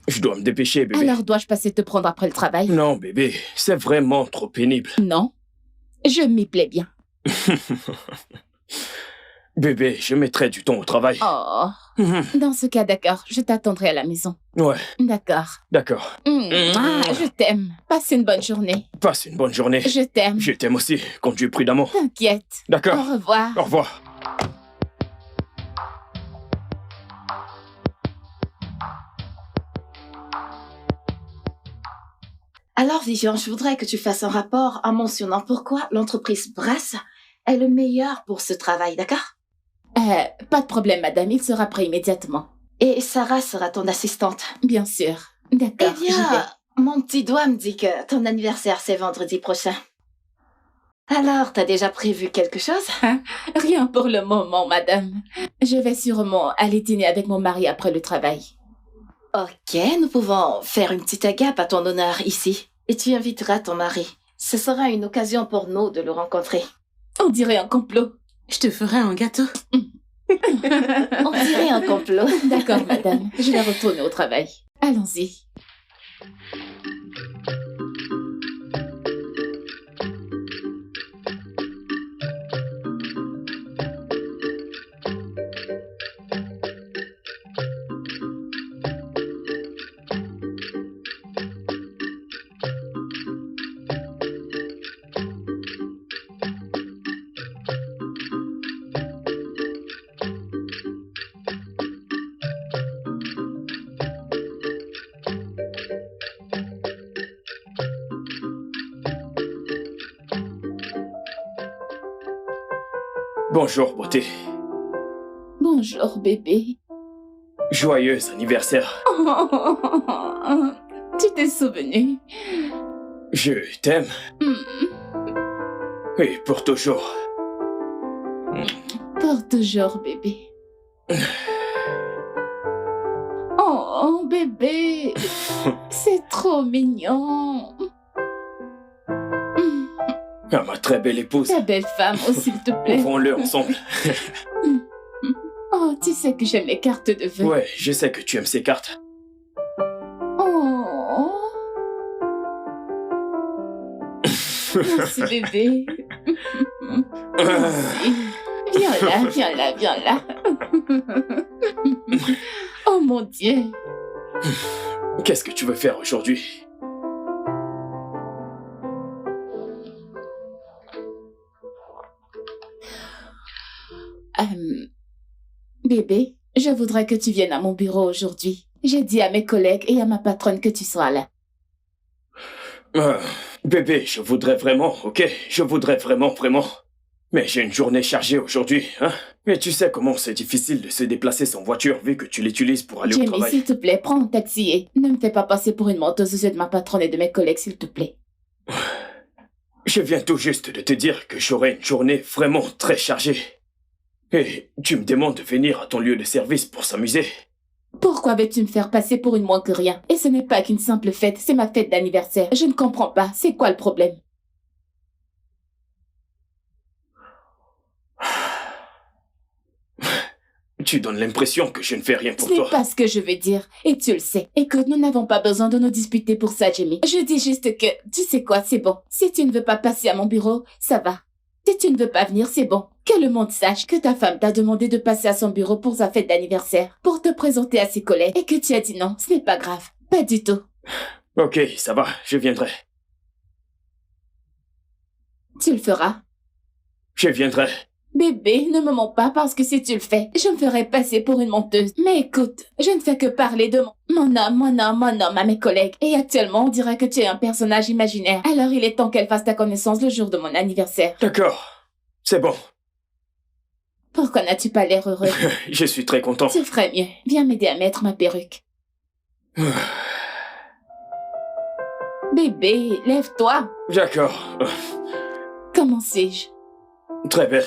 Je dois me dépêcher, bébé. Alors dois-je passer te prendre après le travail? Non, bébé, c'est vraiment trop pénible. Non, je m'y plais bien. Bébé, je mettrai du temps au travail. Oh, dans ce cas, d'accord, je t'attendrai à la maison. Ouais, D'accord. d'accord. Je t'aime. Passe une bonne journée. Passe une bonne journée. Je t'aime. Je t'aime aussi. Conduis prudemment. T'inquiète. D'accord. Au revoir. Au revoir. Alors, Vivian, je voudrais que tu fasses un rapport en mentionnant pourquoi l'entreprise Brass est le meilleur pour ce travail, d'accord? Pas de problème, madame, il sera prêt immédiatement. Et Sarah sera ton assistante. Bien sûr. D'accord, Eh j'y vais. bien, mon petit doigt me dit que ton anniversaire, c'est vendredi prochain. Alors, t'as déjà prévu quelque chose? Rien pour le moment, madame. Je vais sûrement aller dîner avec mon mari après le travail. Ok, nous pouvons faire une petite agape à ton honneur ici. Et tu inviteras ton mari. Ce sera une occasion pour nous de le rencontrer. On dirait un complot. Je te ferai un gâteau. On dirait un complot. D'accord, madame. Je vais retourner au travail. Allons-y. Bonjour, beauté. Bonjour, bébé. Joyeux anniversaire. Tu t'es souvenu. Je t'aime. Et pour toujours. Pour toujours, bébé. Oh, bébé. C'est trop mignon. Ah, ma très belle épouse. Ta belle femme, oh, s'il te plaît. Ouvrons-le ensemble. Oh, tu sais que j'aime les cartes de vœux. Ouais, je sais que tu aimes ces cartes. Oh. Merci, bébé. Merci. Viens là. Oh mon Dieu. Qu'est-ce que tu veux faire aujourd'hui? Bébé, je voudrais que tu viennes à mon bureau aujourd'hui. J'ai dit à mes collègues et à ma patronne que tu sois là. Bébé, je voudrais vraiment, ok? Je voudrais vraiment. Mais j'ai une journée chargée aujourd'hui, hein? Et tu sais comment c'est difficile de se déplacer sans voiture vu que tu l'utilises pour aller au Jamie, travail. s'il te plaît, prends un taxi et ne me fais pas passer pour une menteuse aux yeux de ma patronne et de mes collègues, s'il te plaît. Je viens tout juste de te dire que j'aurai une journée vraiment très chargée. Et tu me demandes de venir à ton lieu de service pour s'amuser. Pourquoi veux-tu me faire passer pour une moins que rien? Et ce n'est pas qu'une simple fête, c'est ma fête d'anniversaire. Je ne comprends pas, c'est quoi le problème? Tu donnes l'impression que je ne fais rien pour Ce n'est toi. pas ce que je veux dire, et tu le sais. Écoute, nous n'avons pas besoin de nous disputer pour ça, Jamie. Je dis juste que, tu sais quoi, c'est bon. Si tu ne veux pas passer à mon bureau, ça va. Si tu ne veux pas venir, c'est bon. Que le monde sache que ta femme t'a demandé de passer à son bureau pour sa fête d'anniversaire, pour te présenter à ses collègues, et que tu as dit non, ce n'est pas grave. Pas du tout. Ok, ça va, je viendrai. Tu le feras. Je viendrai. Bébé, ne me mens pas parce que si tu le fais, je me ferai passer pour une menteuse. Mais écoute, je ne fais que parler de mon homme à mes collègues. Et actuellement, on dirait que tu es un personnage imaginaire. Alors il est temps qu'elle fasse ta connaissance le jour de mon anniversaire. D'accord, c'est bon. Pourquoi n'as-tu pas l'air heureux? Je suis très content. Tu ferais mieux. Viens m'aider à mettre ma perruque. Bébé, lève-toi. D'accord. Comment sais-je? Très belle.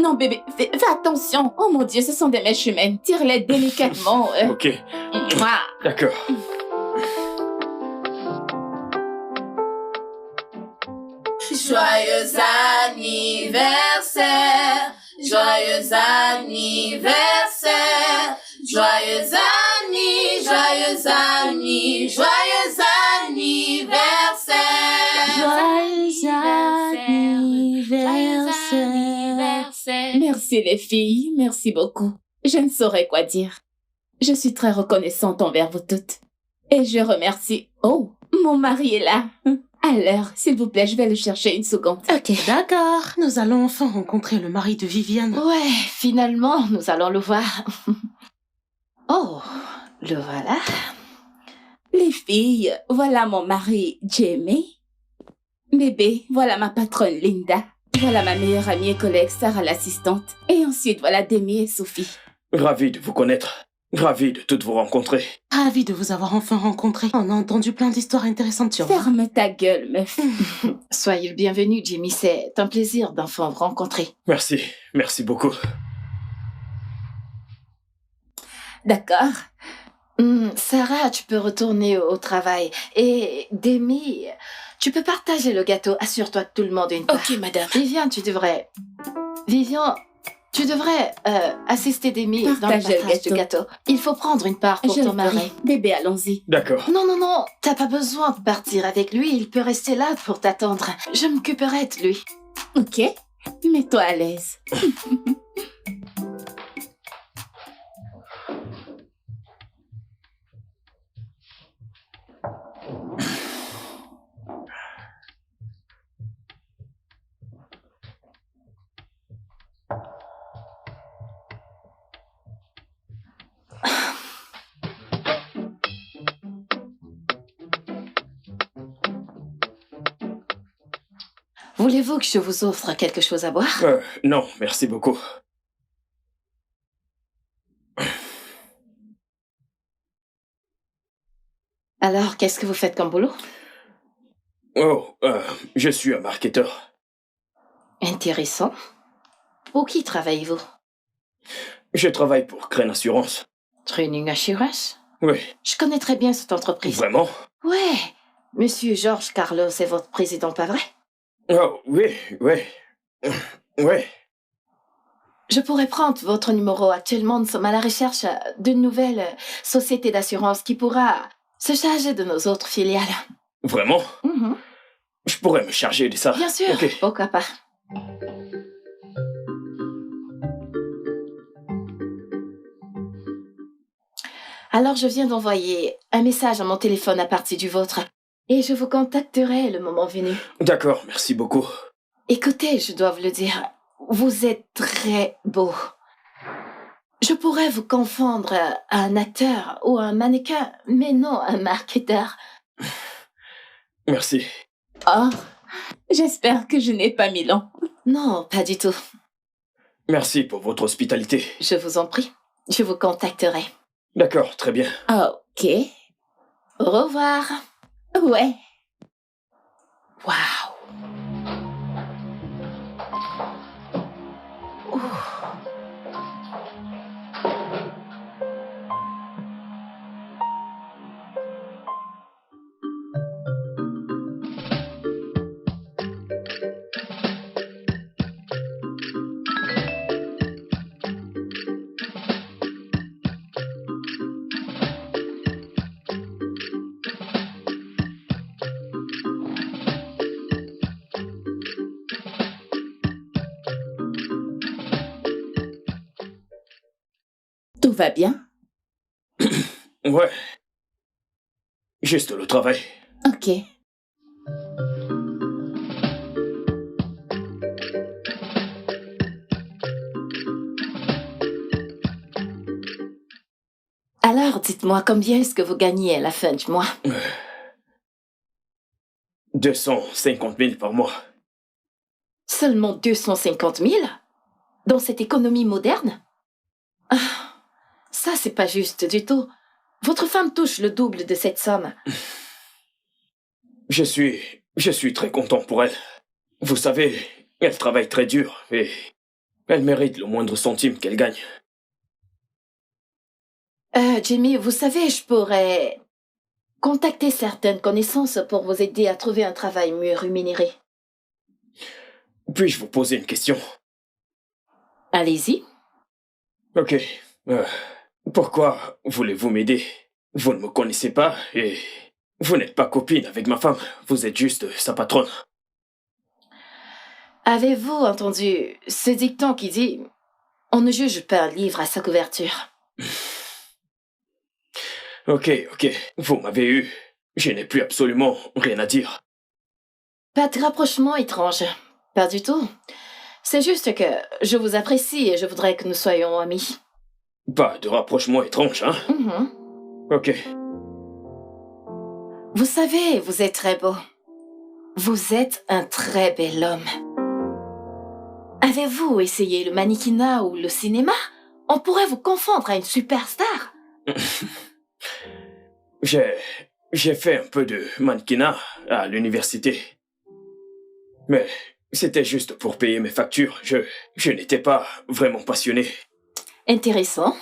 Non, bébé, fais attention. Oh mon Dieu, ce sont des mèches humaines. Tire-les délicatement. Ok, Mouah. d'accord. Joyeux anniversaire, joyeux anniversaire, Joyeux anniversaire. Merci les filles, merci beaucoup. Je ne saurais quoi dire. Je suis très reconnaissante envers vous toutes. Et je remercie... Oh, mon mari est là. Alors, s'il vous plaît, je vais le chercher une seconde. Ok. D'accord, nous allons enfin rencontrer le mari de Viviane. Ouais, finalement, nous allons le voir. Oh, le voilà. Les filles, voilà mon mari Jamie. Bébé, voilà ma patronne Linda. Voilà ma meilleure amie et collègue Sarah l'assistante. Et ensuite, voilà Demi et Sophie. Ravi de vous connaître. Ravi de toutes vous rencontrer. Ravi de vous avoir enfin rencontré. On a entendu plein d'histoires intéressantes sur vous. Ferme ta gueule, meuf. Soyez le bienvenu, Jimmy. C'est un plaisir d'enfin vous rencontrer. Merci, merci beaucoup. D'accord. Sarah, tu peux retourner au travail. Et Demi, tu peux partager le gâteau. Assure-toi que tout le monde a une part. Ok, madame. Viviane, tu devrais assister Demi dans le Partager le partage du gâteau. Il faut prendre une part pour Je ton le ferai. mari. Bébé, allons-y. D'accord. Non, t'as pas besoin de partir avec lui. Il peut rester là pour t'attendre. Je m'occuperai de lui. Ok. Mets-toi à l'aise. Voulez-vous que je vous offre quelque chose à boire? Non, merci beaucoup. Alors, qu'est-ce que vous faites comme boulot? Oh, je suis un marketeur. Intéressant. Pour qui travaillez-vous? Je travaille pour Crane Assurance. Training Assurance? Oui. Je connais très bien cette entreprise. Vraiment? Ouais. Monsieur George Carlos est votre président, pas vrai? Oh, oui. Ouais. Je pourrais prendre votre numéro. Actuellement, nous sommes à la recherche d'une nouvelle société d'assurance qui pourra se charger de nos autres filiales. Vraiment? Mhm. Je pourrais me charger de ça. Bien sûr, Ok. pourquoi pas. Alors, je viens d'envoyer un message à mon téléphone à partir du vôtre et je vous contacterai le moment venu. D'accord, merci beaucoup. Écoutez, je dois vous le dire, vous êtes très beau. Je pourrais vous confondre à un acteur ou un mannequin, mais non un marketeur. Merci. Oh, j'espère que je n'ai pas mis long. Non, pas du tout. Merci pour votre hospitalité. Je vous en prie, je vous contacterai. D'accord, très bien. Ok. Au revoir. Ouais. Waouh. Tout va bien? Ouais. Juste le travail. Ok. Alors, dites-moi, combien est-ce que vous gagnez à la fin du mois? 250 000 par mois. Seulement 250 000? Dans cette économie moderne? Ah, ça, c'est pas juste du tout. Votre femme touche le double de cette somme. Je suis très content pour elle. Vous savez, elle travaille très dur et elle mérite le moindre centime qu'elle gagne. Jimmy, vous savez, je pourrais contacter certaines connaissances pour vous aider à trouver un travail mieux rémunéré. Puis-je vous poser une question? Allez-y. Ok. Pourquoi voulez-vous m'aider? Vous ne me connaissez pas et vous n'êtes pas copine avec ma femme. Vous êtes juste sa patronne. Avez-vous entendu ce dicton qui dit « On ne juge pas un livre à sa couverture » Ok. Vous m'avez eu. Je n'ai plus absolument rien à dire. Pas de rapprochement étrange. Pas du tout. C'est juste que je vous apprécie et je voudrais que nous soyons amis. Pas de rapprochement étrange, hein? Mhm. Ok. Vous savez, vous êtes très beau. Vous êtes un très bel homme. Avez-vous essayé le mannequinat ou le cinéma? On pourrait vous confondre à une superstar. J'ai fait un peu de mannequinat à l'université. Mais c'était juste pour payer mes factures. Je n'étais pas vraiment passionné. Intéressant.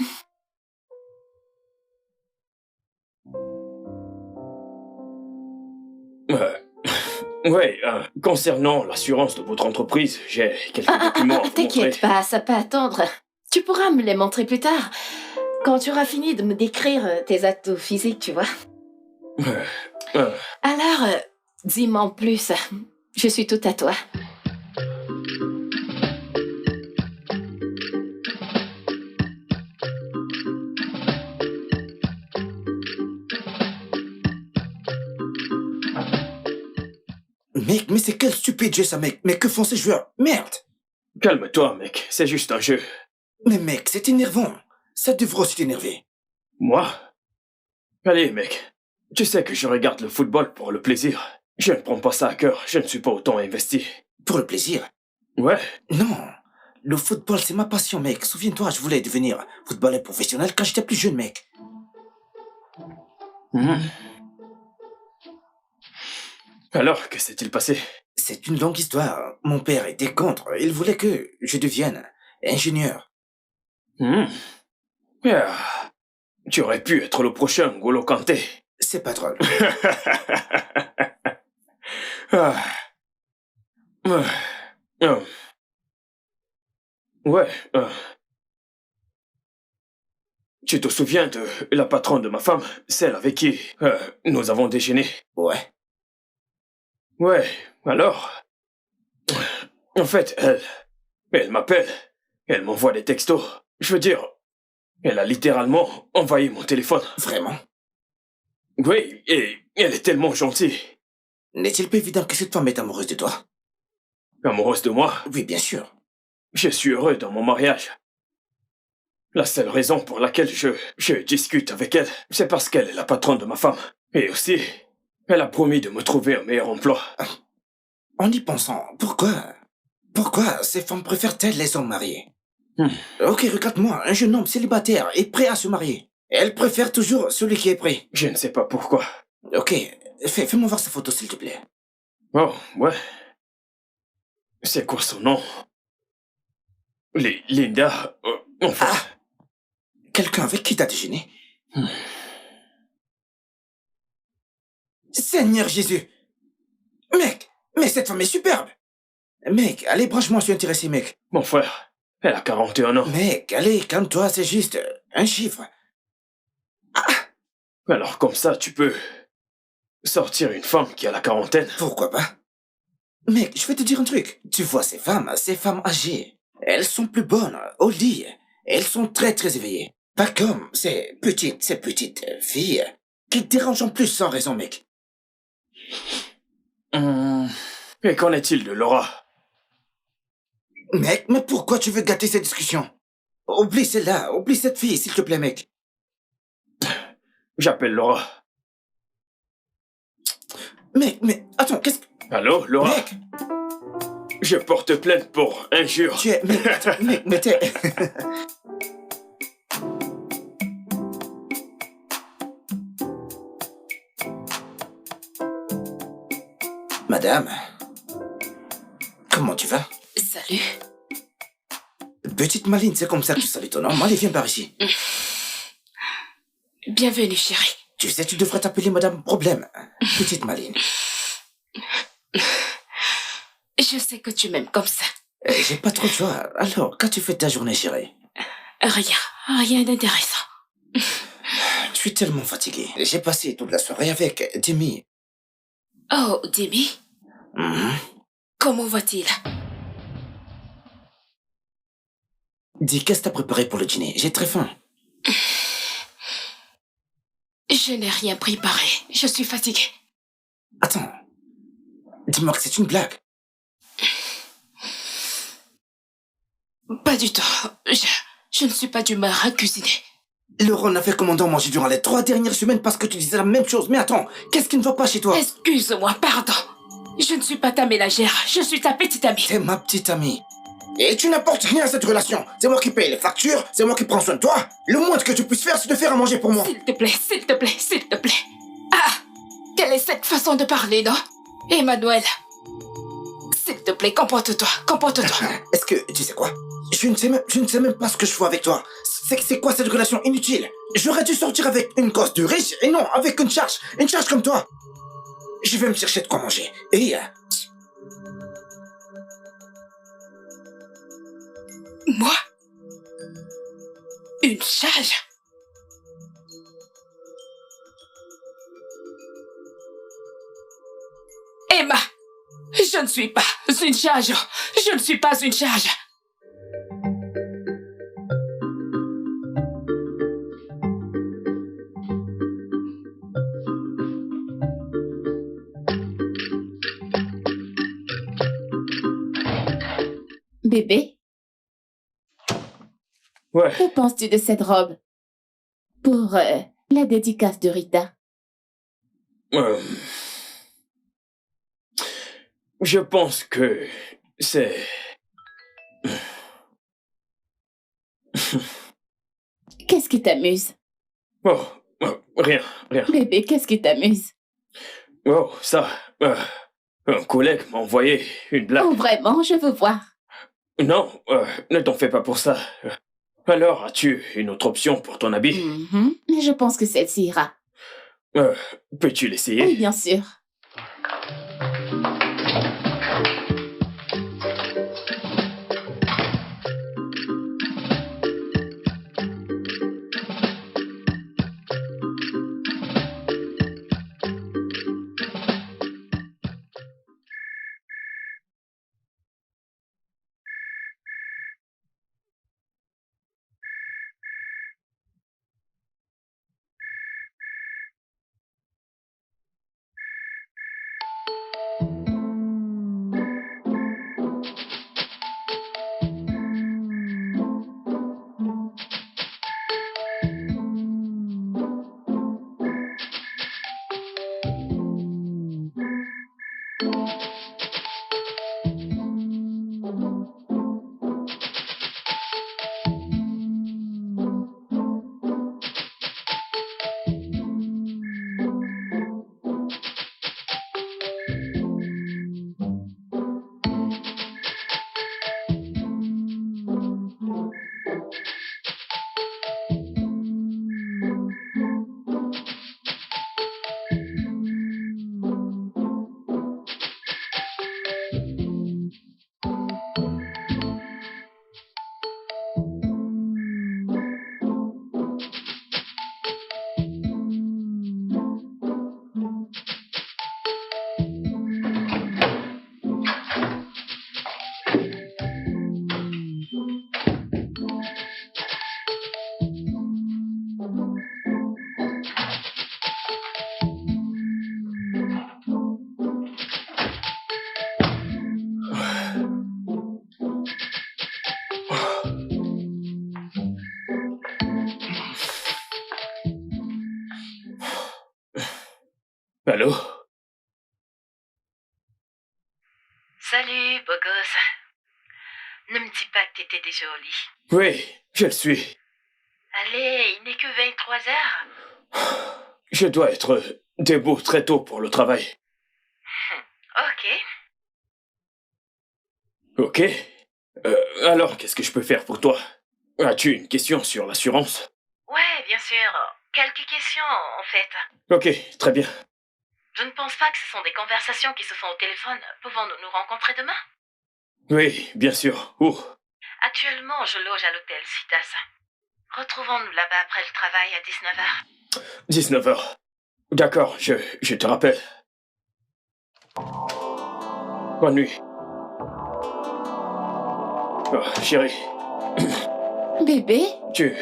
Concernant l'assurance de votre entreprise, j'ai quelques documents à vous T'inquiète montrer. pas, ça peut attendre. Tu pourras me les montrer plus tard. Quand tu auras fini de me décrire tes atouts physiques, tu vois. Alors, dis-moi en plus. Je suis tout à toi. Mec, mais c'est quel stupide jeu ça, mec. Mais que font ces joueurs? Merde. Calme-toi, mec, c'est juste un jeu. Mais mec, c'est énervant. Ça devrait aussi t'énerver. Moi? Allez, mec. Tu sais que je regarde le football pour le plaisir. Je ne prends pas ça à cœur, je ne suis pas autant investi. Pour le plaisir. Ouais, Non. Le football, c'est ma passion, mec. Souviens-toi, je voulais devenir footballeur professionnel quand j'étais plus jeune, mec. Alors, que s'est-il passé? C'est une longue histoire. Mon père était contre. Il voulait que je devienne ingénieur. Tu aurais pu être le prochain N'Golo Kanté. C'est pas drôle. Ah. Ouais. Tu te souviens de la patronne de ma femme, celle avec qui nous avons déjeuné? Ouais. Ouais, alors... En fait, elle m'appelle, elle m'envoie des textos. Je veux dire, elle a littéralement envahi mon téléphone. Vraiment? Oui, et elle est tellement gentille. N'est-il pas évident que cette femme est amoureuse de toi? Amoureuse de moi, Oui, bien sûr. je suis heureux dans mon mariage. La seule raison pour laquelle je discute avec elle, c'est parce qu'elle est la patronne de ma femme. Et aussi, elle a promis de me trouver un meilleur emploi. En y pensant, pourquoi ces femmes préfèrent-elles les hommes mariés? Ok, regarde-moi, un jeune homme célibataire est prêt à se marier. Elle préfère toujours celui qui est prêt. Je ne sais pas pourquoi. Ok, fais-moi voir sa photo, s'il te plaît. Oh, ouais. C'est quoi son nom? Linda... enfin... Ah! Quelqu'un avec qui t'as déjeuné? Seigneur Jésus! Mec, mais cette femme est superbe! Mec, allez, branche-moi, je suis intéressé, mec. Mon frère, elle a 41 ans. Mec, allez, calme-toi, c'est juste un chiffre. Alors comme ça, tu peux sortir une femme qui a la quarantaine. Pourquoi pas? Mec, je vais te dire un truc. Tu vois ces femmes âgées, elles sont plus bonnes au lit. Elles sont très très éveillées. Pas comme ces petites filles qui te dérangent en plus sans raison, mec. Et qu'en est-il de Laura? Mec, mais pourquoi tu veux gâter cette discussion? Oublie celle-là, oublie cette fille, s'il te plaît, mec. J'appelle Laura. Mec, mais attends, qu'est-ce que... Allô, Laura? Mec, Je porte plainte pour injure. tu es... Mec, attends, mec, mais t'es... Madame, comment tu vas? Salut. Petite Maline, c'est comme ça que tu salues ton nom. Allez, viens par ici. Bienvenue, chérie. Tu sais, tu devrais t'appeler Madame Problème. Petite Maline. Je sais que tu m'aimes comme ça. J'ai pas trop de choix. Alors, qu'as-tu fait de ta journée, chérie? Rien d'intéressant. suis tellement fatigué. J'ai passé toute la soirée avec Demi. Oh, Demi, Mhm. comment va-t-il? Dis, qu'est-ce que t'as préparé pour le dîner? J'ai très faim. Je n'ai rien préparé. Je suis fatiguée. Attends. Dis-moi que c'est une blague. Pas du tout. Je ne suis pas d'humeur à cuisiner. Laurent avait commandé à manger durant les 3 dernières semaines parce que tu disais la même chose. Mais attends, qu'est-ce qui ne va pas chez toi? Excuse-moi, pardon. Je ne suis pas ta ménagère. Je suis ta petite amie. C'est ma petite amie. Et tu n'apportes rien à cette relation. C'est moi qui paye les factures, c'est moi qui prends soin de toi. Le moins que tu puisses faire, c'est de faire à manger pour moi. S'il te plaît, s'il te plaît, s'il te plaît. Ah! Quelle est cette façon de parler, non? Emmanuel. S'il te plaît, comporte-toi, comporte-toi. Est-ce que, tu sais quoi? Je ne sais même pas ce que je fais avec toi. C'est quoi cette relation inutile? J'aurais dû sortir avec une gosse de riche et non avec une charge comme toi. Je vais me chercher de quoi manger. Et Moi? Une charge? Emma! Je ne suis pas une charge. Je ne suis pas une charge. Bébé, Ouais, que penses-tu de cette robe? Pour la dédicace de Rita. euh, je pense que c'est... Qu'est-ce qui t'amuse? Oh, rien. Bébé, qu'est-ce qui t'amuse? Oh, ça... un collègue m'a envoyé une blague. Oh, vraiment, je veux voir. Non, ne t'en fais pas pour ça. Alors, as-tu une autre option pour ton habit? Mhm. Je pense que celle-ci ira. Peux-tu Oui, l'essayer? bien sûr. Allô? Salut, beau gosse. Ne me dis pas que t'étais déjà au lit. Oui, je le suis. Allez, il n'est que 23 heures. Je dois être debout très tôt pour le travail. Ok. Ok. Alors, qu'est-ce que je peux faire pour toi? As-tu une question sur l'assurance? Ouais, bien sûr. Quelques questions, en fait. Ok, très bien. Je ne pense pas que ce sont des conversations qui se font au téléphone. Pouvons-nous nous rencontrer demain? Oui, bien sûr. Où? Actuellement, je loge à l'hôtel Citas. Retrouvons-nous là-bas après le travail à 19h. 19h. D'accord, je te rappelle. Bonne nuit. Oh, chérie, Bébé? tu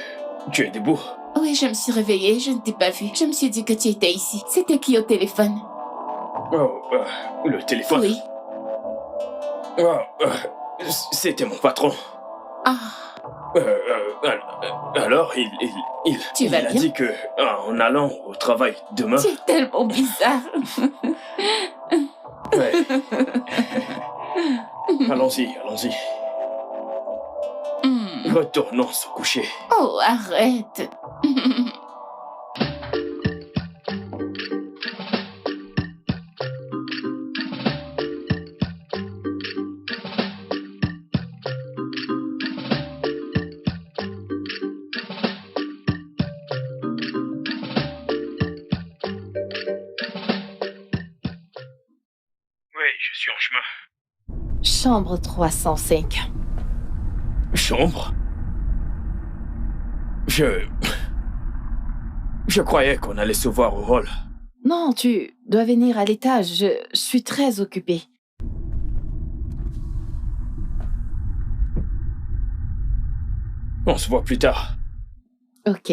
es debout? Oui, je me suis réveillée, je ne t'ai pas vu. Je me suis dit que tu étais ici. C'était qui au téléphone? Oh, le téléphone. Oui. Oh, c'était mon patron. Ah, Alors, Tu il vas a bien? dit que, en allant au travail demain... tu es tellement bizarre. Ouais. Allons-y. Hmm. Retournons se coucher. Oh, arrête. Oui, je suis en chemin. Chambre 305. Chambre? Je croyais qu'on allait se voir au hall. Non, tu dois venir à l'étage. Je suis très occupée. On se voit plus tard. Ok.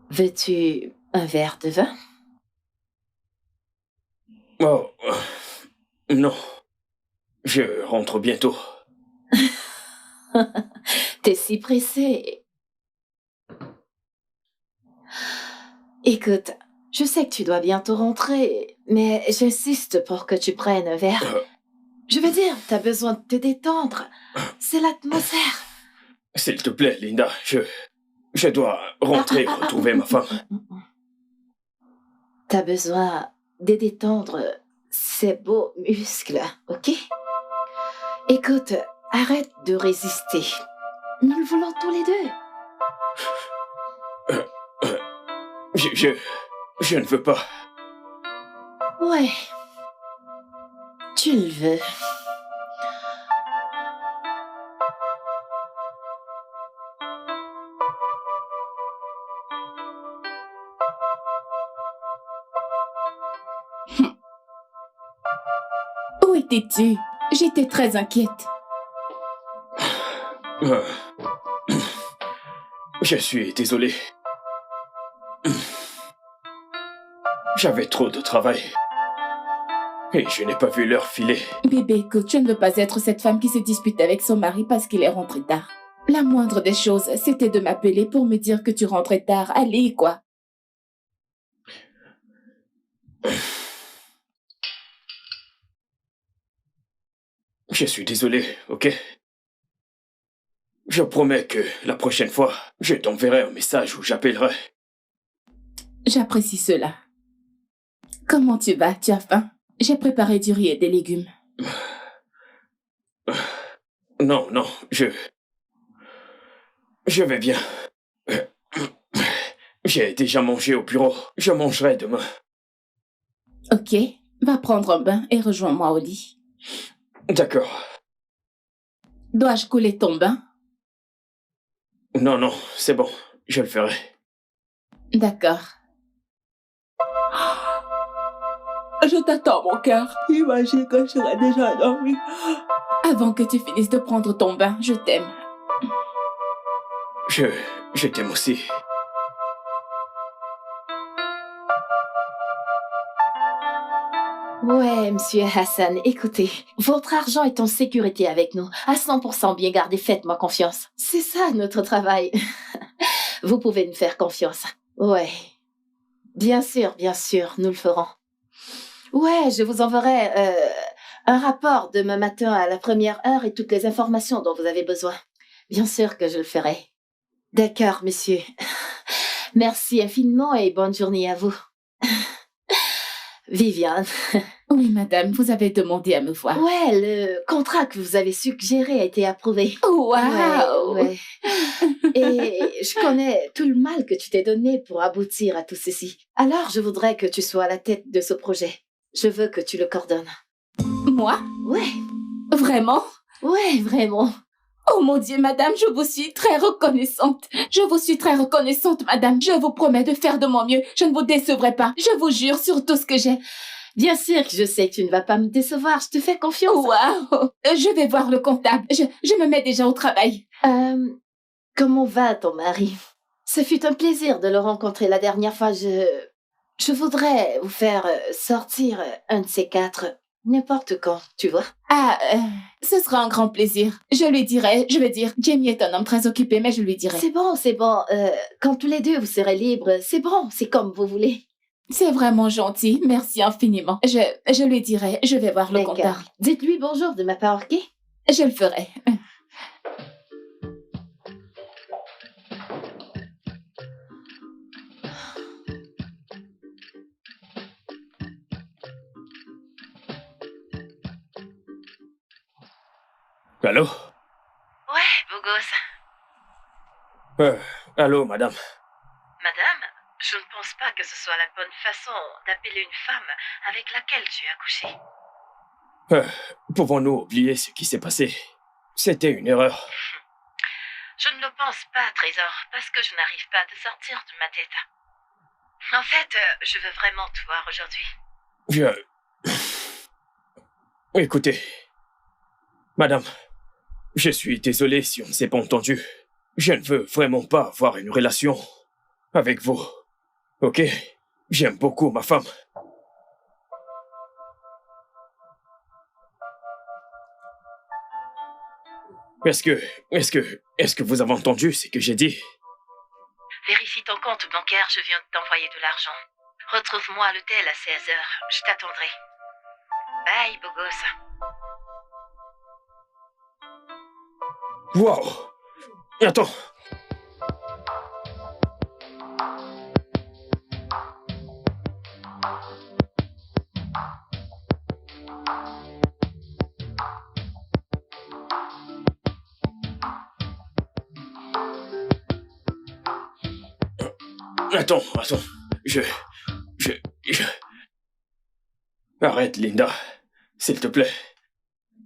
Veux-tu un verre de vin? Oh, non. Je rentre bientôt. T'es si pressé. Écoute, je sais que tu dois bientôt rentrer, mais j'insiste pour que tu prennes un verre. Je veux dire, t'as besoin de te détendre. C'est l'atmosphère. S'il te plaît, Linda, je dois rentrer et retrouver ma femme. T'as besoin de détendre ces beaux muscles, ok? Écoute, arrête de résister. Nous le voulons tous les deux. Je ne veux pas. Ouais. Tu le veux. Où étais-tu? J'étais très inquiète. Je suis désolé. J'avais trop de travail. Et je n'ai pas vu l'heure filer. Bébé, écoute, je ne veux pas être cette femme qui se dispute avec son mari parce qu'il est rentré tard. La moindre des choses, c'était de m'appeler pour me dire que tu rentrais tard. Allez, quoi. Je suis désolé, ok? Je promets que la prochaine fois, je t'enverrai un message ou j'appellerai. J'apprécie cela. Comment tu vas? Tu as faim? J'ai préparé du riz et des légumes. Non, je vais bien. J'ai déjà mangé au bureau. Je mangerai demain. Ok, va prendre un bain et rejoins-moi au lit. D'accord. Dois-je couler ton bain? Non, c'est bon. Je le ferai. D'accord. Je t'attends, mon cœur. Imagine que je serai déjà endormie. Avant que tu finisses de prendre ton bain, je t'aime. Je t'aime aussi. Ouais, monsieur Hassan, écoutez, votre argent est en sécurité avec nous, à 100% bien gardé, faites-moi confiance. C'est ça notre travail. Vous pouvez nous faire confiance. Ouais. Bien sûr, nous le ferons. Ouais, je vous enverrai un rapport demain matin à la première heure et toutes les informations dont vous avez besoin. Bien sûr que je le ferai. D'accord, monsieur. Merci infiniment et bonne journée à vous. Viviane. Oui, madame, vous avez demandé à me voir. Ouais, le contrat que vous avez suggéré a été approuvé. Waouh! Ouais. Et je connais tout le mal que tu t'es donné pour aboutir à tout ceci. Alors, je voudrais que tu sois à la tête de ce projet. Je veux que tu le coordonnes. Moi? Ouais, Vraiment? ouais, vraiment. Oh mon Dieu, madame, je vous suis très reconnaissante. Je vous suis très reconnaissante, madame. Je vous promets de faire de mon mieux. Je ne vous décevrai pas. Je vous jure sur tout ce que j'ai. Bien sûr que je sais que tu ne vas pas me décevoir. Je te fais confiance. Waouh! Je vais voir le comptable. Je me mets déjà au travail. Comment va ton mari? Ce fut un plaisir de le rencontrer la dernière fois. Je voudrais vous faire sortir un de ces quatre, n'importe quand, tu vois. Ce sera un grand plaisir. Je lui dirai, je vais dire, Jamie est un homme très occupé, mais je lui dirai. C'est bon, c'est bon. Quand tous les deux vous serez libres, c'est bon, c'est comme vous voulez. C'est vraiment gentil. Merci infiniment. Je lui dirai, je vais voir le D'accord. comptable. Dites-lui bonjour de ma part, ok? Je le ferai. Allô? Ouais, beau gosse. Allô, madame. Madame, je ne pense pas que ce soit la bonne façon d'appeler une femme avec laquelle tu as couché. Pouvons-nous oublier ce qui s'est passé? C'était une erreur. Je ne le pense pas, Trésor, parce que je n'arrive pas à te sortir de ma tête. En fait, je veux vraiment te voir aujourd'hui. Écoutez, madame, je suis désolé si on ne s'est pas entendu. Je ne veux vraiment pas avoir une relation avec vous. Ok? J'aime beaucoup ma femme. Est-ce que vous avez entendu ce que j'ai dit? Vérifie ton compte bancaire, je viens de t'envoyer de l'argent. Retrouve-moi à l'hôtel à 16h, je t'attendrai. Bye, beau gosse. Wow! Attends! Attends. Je... Arrête, Linda. S'il te plaît.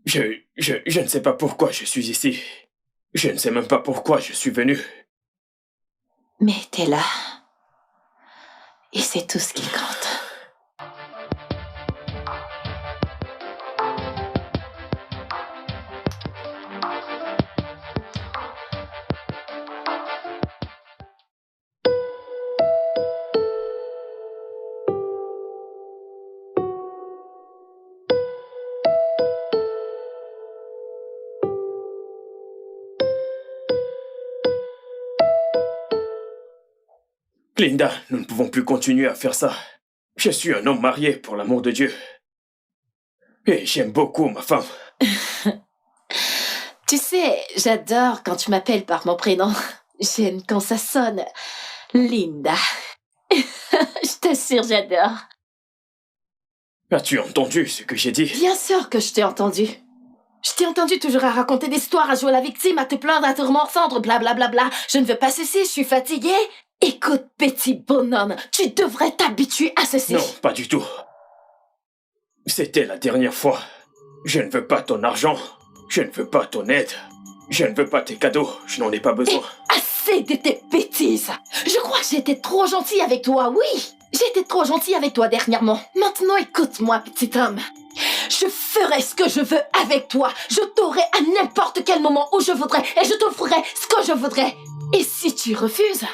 Je ne sais pas pourquoi je suis ici. Je ne sais même pas pourquoi je suis venu. Mais t'es là. Et c'est tout ce qui compte. Linda, nous ne pouvons plus continuer à faire ça. Je suis un homme marié, pour l'amour de Dieu. Et j'aime beaucoup ma femme. Tu sais, j'adore quand tu m'appelles par mon prénom. J'aime quand ça sonne. Linda. Je t'assure, j'adore. As-tu entendu ce que j'ai dit? Bien sûr que je t'ai entendu. Je t'ai entendu toujours à raconter des histoires, à jouer la victime, à te plaindre, à te remorcendre, blablabla. Je ne veux pas cesser, je suis fatiguée. Écoute, petit bonhomme, tu devrais t'habituer à ceci. Non, pas du tout. C'était la dernière fois. Je ne veux pas ton argent. Je ne veux pas ton aide. Je ne veux pas tes cadeaux. Je n'en ai pas besoin. Et assez de tes bêtises. Je crois que j'étais trop gentille avec toi, oui. J'étais trop gentille avec toi dernièrement. Maintenant, écoute-moi, petit homme. Je ferai ce que je veux avec toi. Je t'aurai à n'importe quel moment où je voudrais. Et je t'offrirai ce que je voudrais. Et si tu refuses,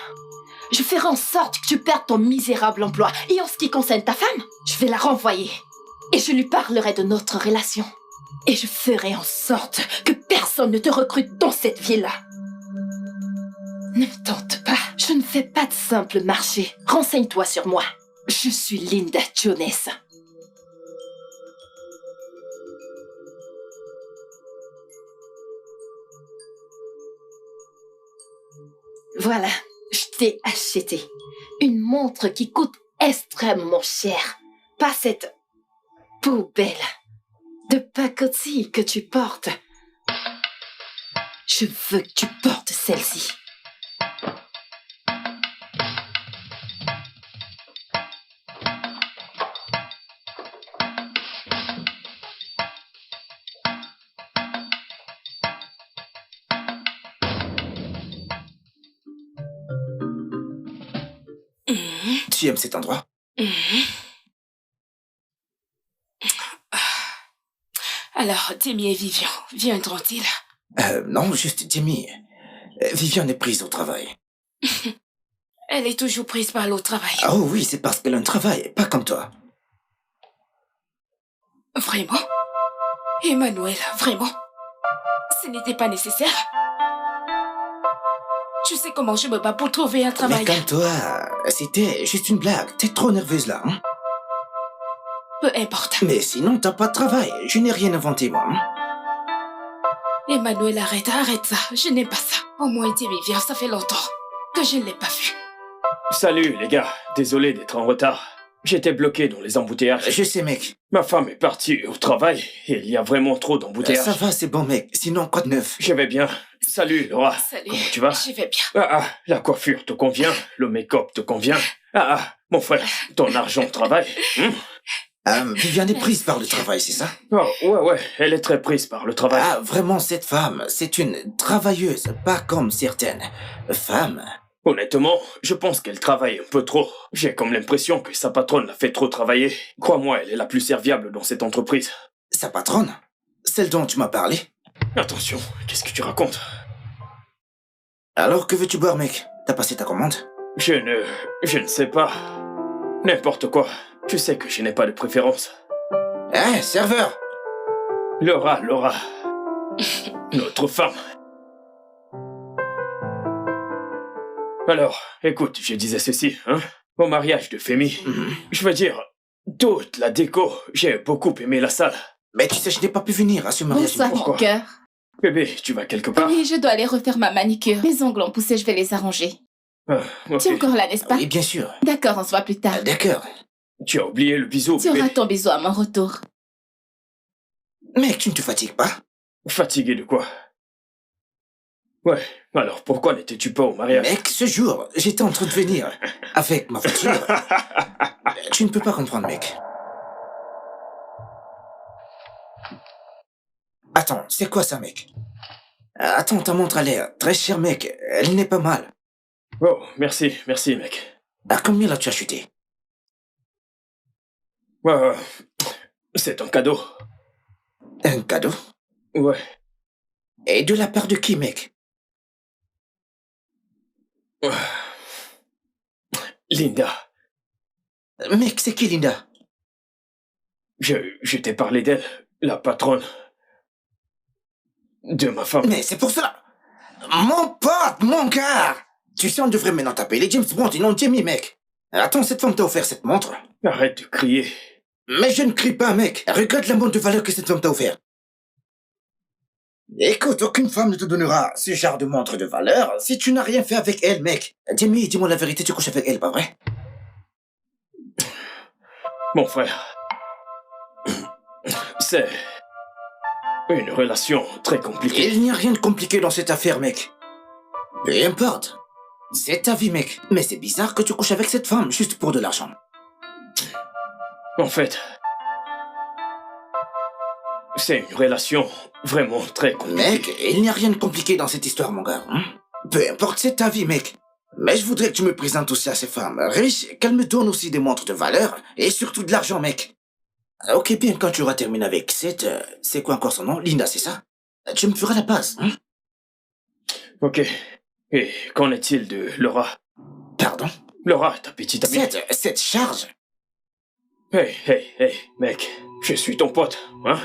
je ferai en sorte que tu perdes ton misérable emploi. Et en ce qui concerne ta femme, je vais la renvoyer. Et je lui parlerai de notre relation. Et je ferai en sorte que personne ne te recrute dans cette ville-là. Ne me tente pas. Je ne fais pas de simple marché. Renseigne-toi sur moi. Je suis Linda Jones. Voilà, je t'ai acheté une montre qui coûte extrêmement cher. pas cette poubelle de pacotille que tu portes. Je veux que tu portes celle-ci. Tu aimes cet endroit? Alors, Timmy et Vivian, viendront-ils? Non, juste Jimmy. Viviane est prise au travail. Elle est toujours prise par l'autre travail. Oh oui, c'est parce qu'elle a un travail, pas comme toi. Vraiment? Emmanuel, vraiment? Ce n'était pas nécessaire? Tu sais comment je me bats pour trouver un travail. Mais comme toi, c'était juste une blague. T'es trop nerveuse là, hein? Peu importe. Mais sinon, t'as pas de travail. Je n'ai rien inventé, moi. Hein? Emmanuel, arrête ça. Je n'aime pas ça. Au moins, Timmy vient, ça fait longtemps que je ne l'ai pas vu. Salut les gars, désolé d'être en retard. J'étais bloqué dans les embouteillages. Je sais, mec. Ma femme est partie au travail et il y a vraiment trop d'embouteillages. Ça va, c'est bon, mec. Sinon, quoi de neuf? Je vais bien. Salut Laura. Salut. Comment tu vas? Je vais bien. La coiffure te convient, le make-up te convient. Mon frère, ton argent de travail. Viviane est prise par le travail, c'est ça? Oh, ouais, elle est très prise par le travail. Ah, vraiment, cette femme, c'est une travailleuse, pas comme certaines femmes. Honnêtement, je pense qu'elle travaille un peu trop. J'ai comme l'impression que sa patronne la fait trop travailler. Crois-moi, elle est la plus serviable dans cette entreprise. Sa patronne? Celle dont tu m'as parlé? Attention, qu'est-ce que tu racontes? Alors, que veux-tu boire, mec? T'as passé ta commande? Je ne sais pas. N'importe quoi. Tu sais que je n'ai pas de préférence. Hein, serveur? Laura. Notre femme. Alors, écoute, je disais ceci, hein. Au mariage de Femi, je veux dire, toute la déco, j'ai beaucoup aimé la salle. Mais tu sais, je n'ai pas pu venir à ce mariage. Bonsoir, mon Pourquoi? cœur. Bébé, tu vas quelque part? Oui, je dois aller refaire ma manicure. Mes ongles ont poussé, je vais les arranger. Ok. Tu es encore là, n'est-ce pas? Oui, bien sûr. D'accord, on se voit plus tard. D'accord. Tu as oublié le bisou, Tu bébé. auras ton bisou à mon retour. Mec, tu ne te fatigues pas? Fatigué de quoi? Ouais, alors pourquoi n'étais-tu pas au mariage? Mec, ce jour, j'étais en train de venir avec ma voiture. Tu ne peux pas comprendre, mec. Attends, c'est quoi ça, mec? Attends, ta montre a l'air très chère, mec. Elle n'est pas mal. Oh, merci, mec. À combien l'as-tu acheté? C'est un cadeau. Un cadeau? Ouais. Et de la part de qui, mec? Linda, Mec, c'est qui, Linda? je t'ai parlé d'elle, la patronne de ma femme. Mais c'est pour cela. Mon pote, mon gars! Tu sais, on devrait maintenant t'appeler James Bond et non Jamie, mec. Attends, cette femme t'a offert cette montre? Arrête de crier. Mais je ne crie pas, mec. Regarde la montre de valeur que cette femme t'a offert. Écoute, aucune femme ne te donnera ce genre de montre de valeur si tu n'as rien fait avec elle, mec. Jamie, dis-moi la vérité, tu couches avec elle, pas vrai? Mon frère, c'est une relation très compliquée. Il n'y a rien de compliqué dans cette affaire, mec. Peu importe. C'est ta vie, mec. Mais c'est bizarre que tu couches avec cette femme juste pour de l'argent. En fait, c'est une relation vraiment très compliquée. Mec, il n'y a rien de compliqué dans cette histoire, mon gars. Hein? Peu importe, c'est ta vie, mec. Mais je voudrais que tu me présentes aussi à ces femmes riches, qu'elles me donnent aussi des montres de valeur, et surtout de l'argent, mec. Ok, bien, quand tu auras terminé avec cette... c'est quoi encore son nom? Linda, c'est ça? Tu me feras la passe, hein? Ok. Et qu'en est-il de Laura? Pardon? Laura, ta petite amie. Cette charge? Hey, mec. Je suis ton pote, hein?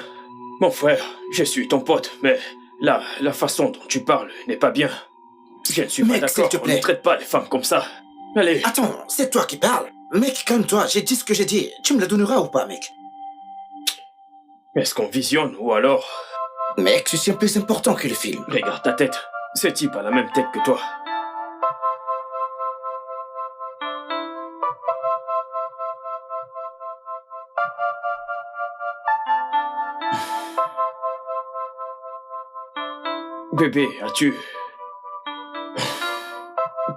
Mon frère, je suis ton pote, mais la façon dont tu parles n'est pas bien. Je ne suis pas Mec, d'accord, s'il te on ne plaît. traite pas les femmes comme ça. Allez. Attends, c'est toi qui parles? Mec, calme-toi, j'ai dit ce que j'ai dit. Tu me la donneras ou pas, mec? Est-ce qu'on visionne ou alors... Mec, ceci est plus important que le film. Regarde ta tête. Ce type a la même tête que toi. Bébé, as-tu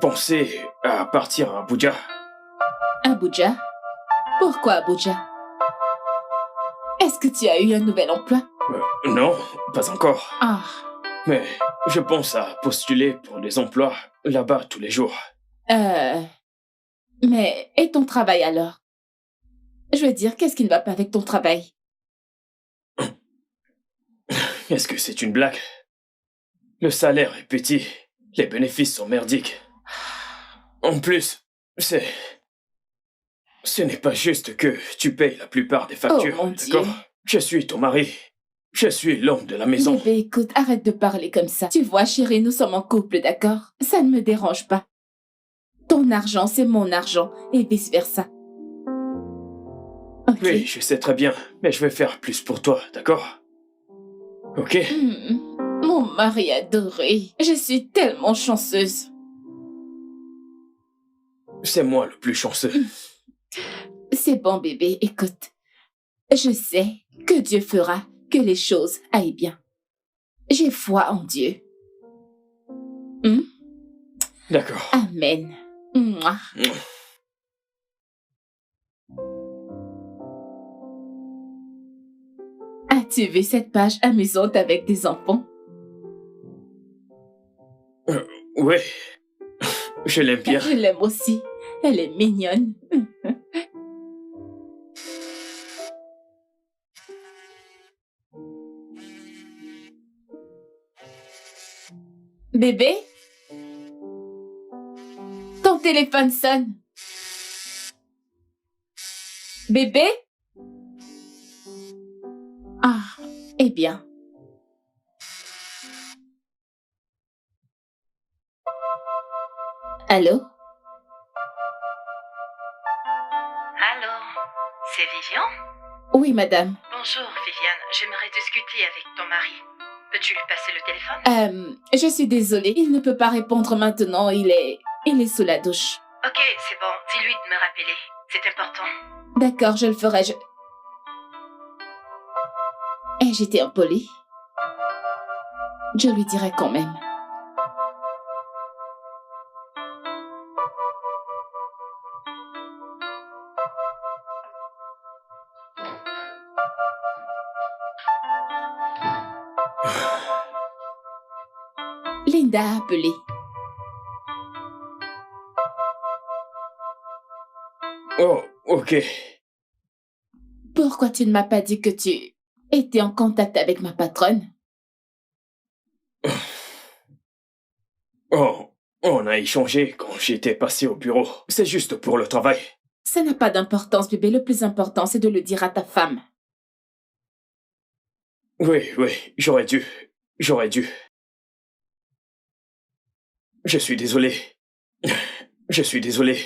pensé à partir à Abuja? Abuja? Pourquoi Abuja? Est-ce que tu as eu un nouvel emploi? Non, pas encore. Ah, Mais je pense à postuler pour des emplois là-bas tous les jours. mais et ton travail alors? Je veux dire, qu'est-ce qui ne va pas avec ton travail? Est-ce que c'est une blague? Le salaire est petit, les bénéfices sont merdiques. En plus, ce n'est pas juste que tu payes la plupart des factures, Oh mon d'accord? Dieu. Je suis ton mari. Je suis l'homme de la maison. Bébé, écoute, arrête de parler comme ça. Tu vois, chérie, nous sommes en couple, d'accord? Ça ne me dérange pas. Ton argent, c'est mon argent, et vice-versa. Ok. Oui, je sais très bien, mais je vais faire plus pour toi, d'accord? Ok? Mon mari adoré. Je suis tellement chanceuse. C'est moi le plus chanceux. C'est bon, bébé, écoute. Je sais que Dieu fera que les choses aillent bien. J'ai foi en Dieu. D'accord. Amen. Mouah. As-tu vu cette page amusante avec des enfants? Ouais. Je l'aime bien. Je l'aime aussi. Elle est mignonne. Bébé? Ton téléphone sonne. Bébé? Ah, eh bien. Allô? Allô, c'est Vivian? Oui, madame. Bonjour, Viviane. J'aimerais discuter avec ton mari. Peux-tu lui passer le téléphone? Je suis désolée. Il ne peut pas répondre maintenant. Il est sous la douche. Ok, c'est bon. Dis-lui de me rappeler. C'est important. D'accord, je le ferai. J'étais impolie. Je lui dirai quand même. Linda a appelé. Oh, ok. Pourquoi tu ne m'as pas dit que tu étais en contact avec ma patronne? Oh, on a échangé quand j'étais passé au bureau. C'est juste pour le travail. Ça n'a pas d'importance, bébé. Le plus important, c'est de le dire à ta femme. Oui, j'aurais dû. J'aurais dû. Je suis désolé. Je suis désolé.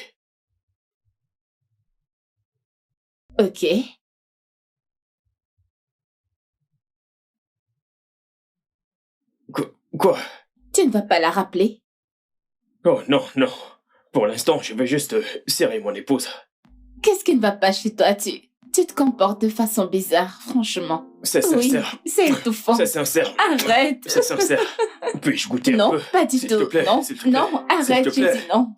Ok. Quoi? Tu ne vas pas la rappeler? Oh non. Pour l'instant, je vais juste serrer mon épouse. Qu'est-ce qui ne va pas chez toi? Tu te comportes de façon bizarre, franchement. C'est Oui, sincère. c'est étouffant. C'est sincère. Arrête. C'est sincère. Puis-je goûter un Non, peu? pas du S'il tout. te plaît, Non, s'il te plaît. non, S'il arrête, te j'ai plaît. dit non.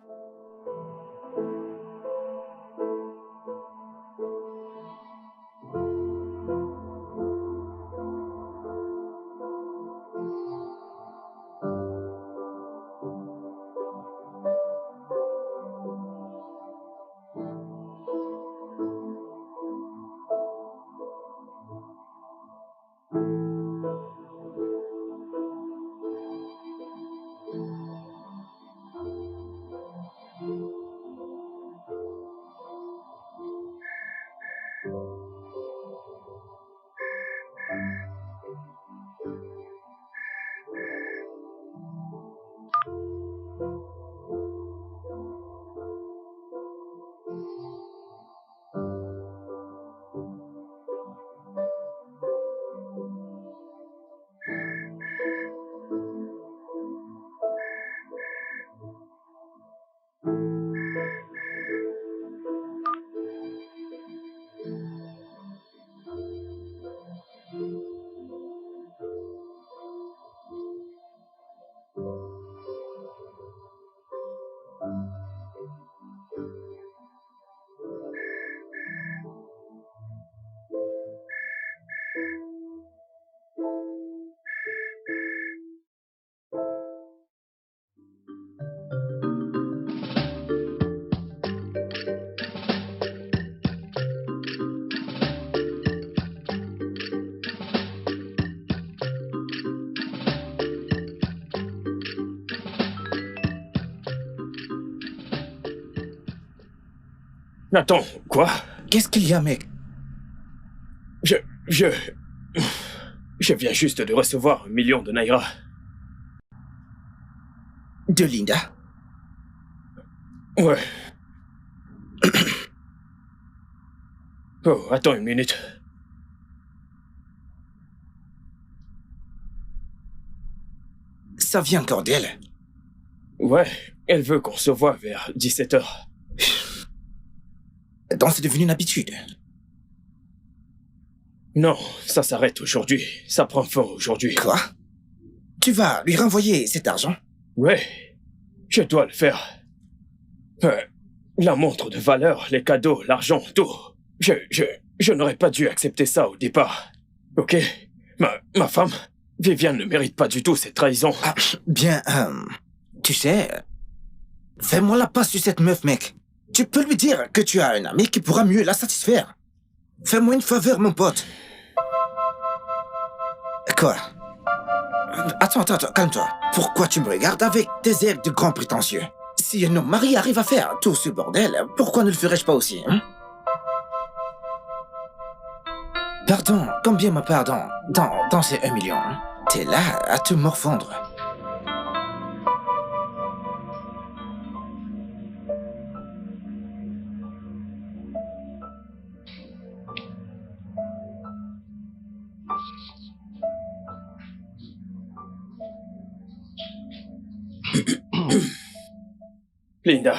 Attends, quoi? Qu'est-ce qu'il y a, mec? Je viens juste de recevoir 1 million de Naira. De Linda? Ouais. Oh, attends une minute. Ça vient encore d'elle. Ouais, elle veut qu'on se voit vers 17h. Donc c'est devenu une habitude. Non, ça s'arrête aujourd'hui. Ça prend fin aujourd'hui. Quoi? Tu vas lui renvoyer cet argent? Ouais, je dois le faire. La montre de valeur, les cadeaux, l'argent, tout. Je n'aurais pas dû accepter ça au départ. Ok? Ma femme, Viviane ne mérite pas du tout cette trahison. Ah, bien, tu sais, fais-moi la passe sur cette meuf, mec. Tu peux lui dire que tu as un ami qui pourra mieux la satisfaire. Fais-moi une faveur, mon pote. Quoi? Attends, calme-toi. Pourquoi tu me regardes avec des airs de grand prétentieux? Si un homme marié arrive à faire tout ce bordel, pourquoi ne le ferais-je pas aussi, hein? Pardon, combien ma pardon dans ces 1 million, hein? T'es là à te morfondre. Linda,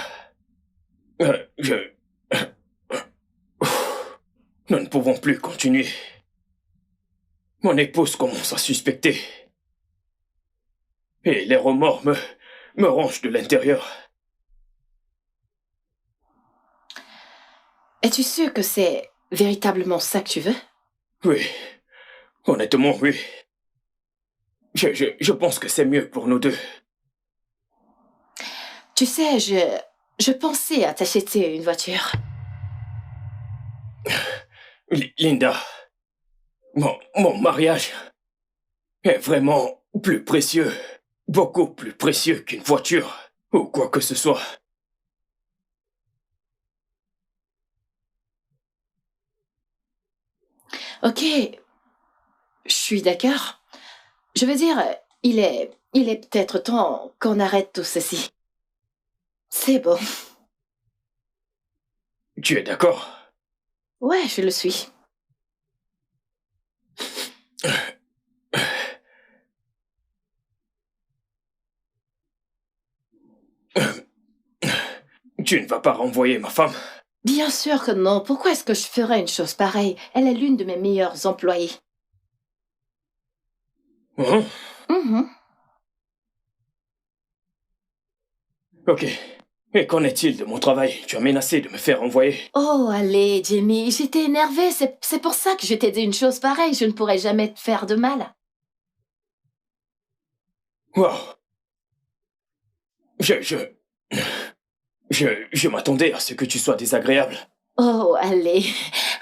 nous ne pouvons plus continuer. Mon épouse commence à suspecter. Et les remords me rongent de l'intérieur. Es-tu sûr que c'est véritablement ça que tu veux? Oui, honnêtement, oui. Je pense que c'est mieux pour nous deux. Tu sais, je pensais à t'acheter une voiture. Linda, mon mariage est vraiment plus précieux, beaucoup plus précieux qu'une voiture ou quoi que ce soit. Ok, je suis d'accord. Je veux dire, il est peut-être temps qu'on arrête tout ceci. C'est bon. Tu es d'accord? Ouais, je le suis. Tu ne vas pas renvoyer ma femme? Bien sûr que non. Pourquoi est-ce que je ferais une chose pareille? Elle est l'une de mes meilleures employées. Hein? Mhm. Ok. Et qu'en est-il de mon travail? Tu as menacé de me faire renvoyer. Oh, allez, Jamie, j'étais énervée. C'est pour ça que je t'ai dit une chose pareille. Je ne pourrais jamais te faire de mal. Wow. Je m'attendais à ce que tu sois désagréable. Oh, allez.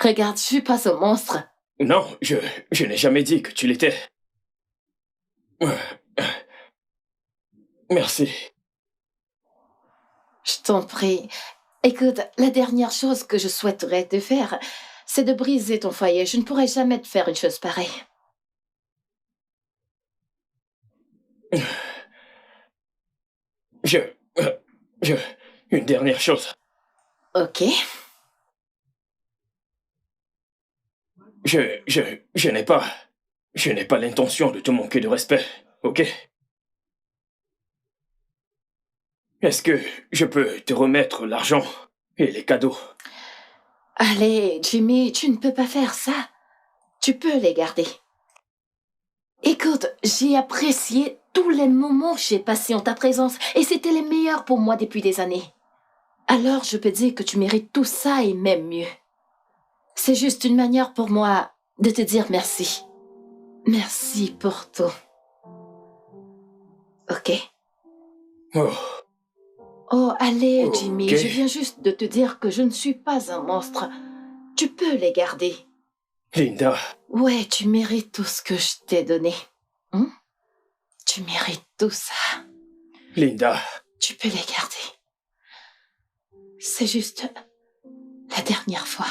Regarde, je suis pas ce monstre. Non, je n'ai jamais dit que tu l'étais. Merci. Je t'en prie. Écoute, la dernière chose que je souhaiterais te faire, c'est de briser ton foyer. Je ne pourrais jamais te faire une chose pareille. Une dernière chose. Ok. Je n'ai pas l'intention de te manquer de respect, ok? Est-ce que je peux te remettre l'argent et les cadeaux? Allez, Jimmy, tu ne peux pas faire ça. Tu peux les garder. Écoute, j'ai apprécié tous les moments que j'ai passés en ta présence et c'était les meilleurs pour moi depuis des années. Alors je peux dire que tu mérites tout ça et même mieux. C'est juste une manière pour moi de te dire merci. Merci pour tout. Ok? Oh, Oh, allez, Ok. Jimmy, je viens juste de te dire que je ne suis pas un monstre. Tu peux les garder. Linda, Ouais, tu mérites tout ce que je t'ai donné. Hein? Tu mérites tout ça. Linda. Tu peux les garder. C'est juste la dernière fois.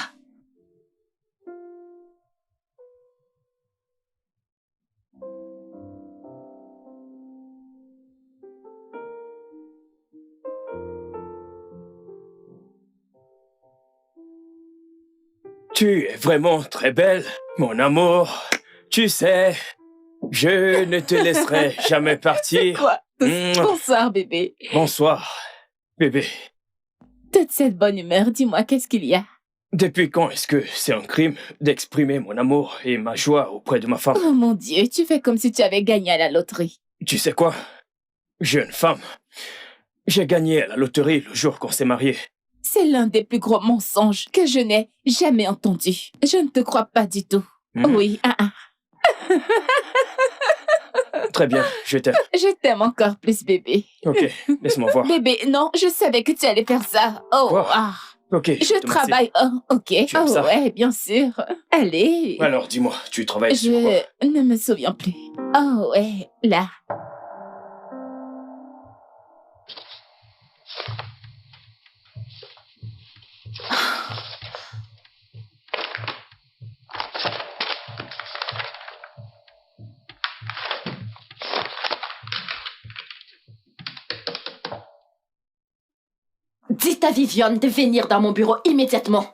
Tu es vraiment très belle, mon amour. Tu sais, je ne te laisserai jamais partir. Quoi? Mouah. Bonsoir, bébé. Bonsoir, bébé. Toute cette bonne humeur, dis-moi, qu'est-ce qu'il y a? Depuis quand est-ce que c'est un crime d'exprimer mon amour et ma joie auprès de ma femme? Oh mon Dieu, tu fais comme si tu avais gagné à la loterie. Tu sais quoi? Jeune femme, j'ai gagné à la loterie le jour qu'on s'est mariés. C'est l'un des plus gros mensonges que je n'ai jamais entendu. Je ne te crois pas du tout. Oui, Très bien, je t'aime. Je t'aime encore plus, bébé. Ok, laisse-moi voir. Bébé, non, je savais que tu allais faire ça. Oh, Quoi? Ok, Je te remercie. travaille. Oh, ok. Tu aimes ça? Ouais, bien sûr. Allez. Alors, dis-moi, tu travailles sur quoi? Je ne me souviens plus. Oh, ouais, là. Dites à Viviane de venir dans mon bureau immédiatement.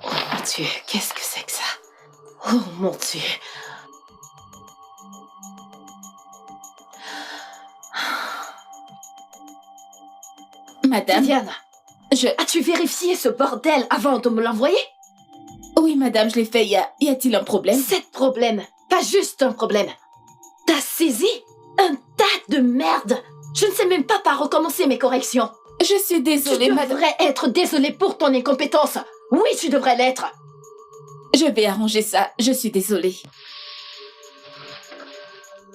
Oh mon Dieu, qu'est-ce que c'est que ça? Oh mon Dieu. Madame, Viviane, je... as-tu vérifié ce bordel avant de me l'envoyer? Oui, madame, je l'ai fait. Y a-t-il un problème? 7 problèmes, pas juste un problème. T'as saisi un tas de merde. Je ne sais même pas par recommencer mes corrections. Je suis désolée, Tu madame. devrais être désolée pour ton incompétence. Oui, tu devrais l'être. Je vais arranger ça. Je suis désolée.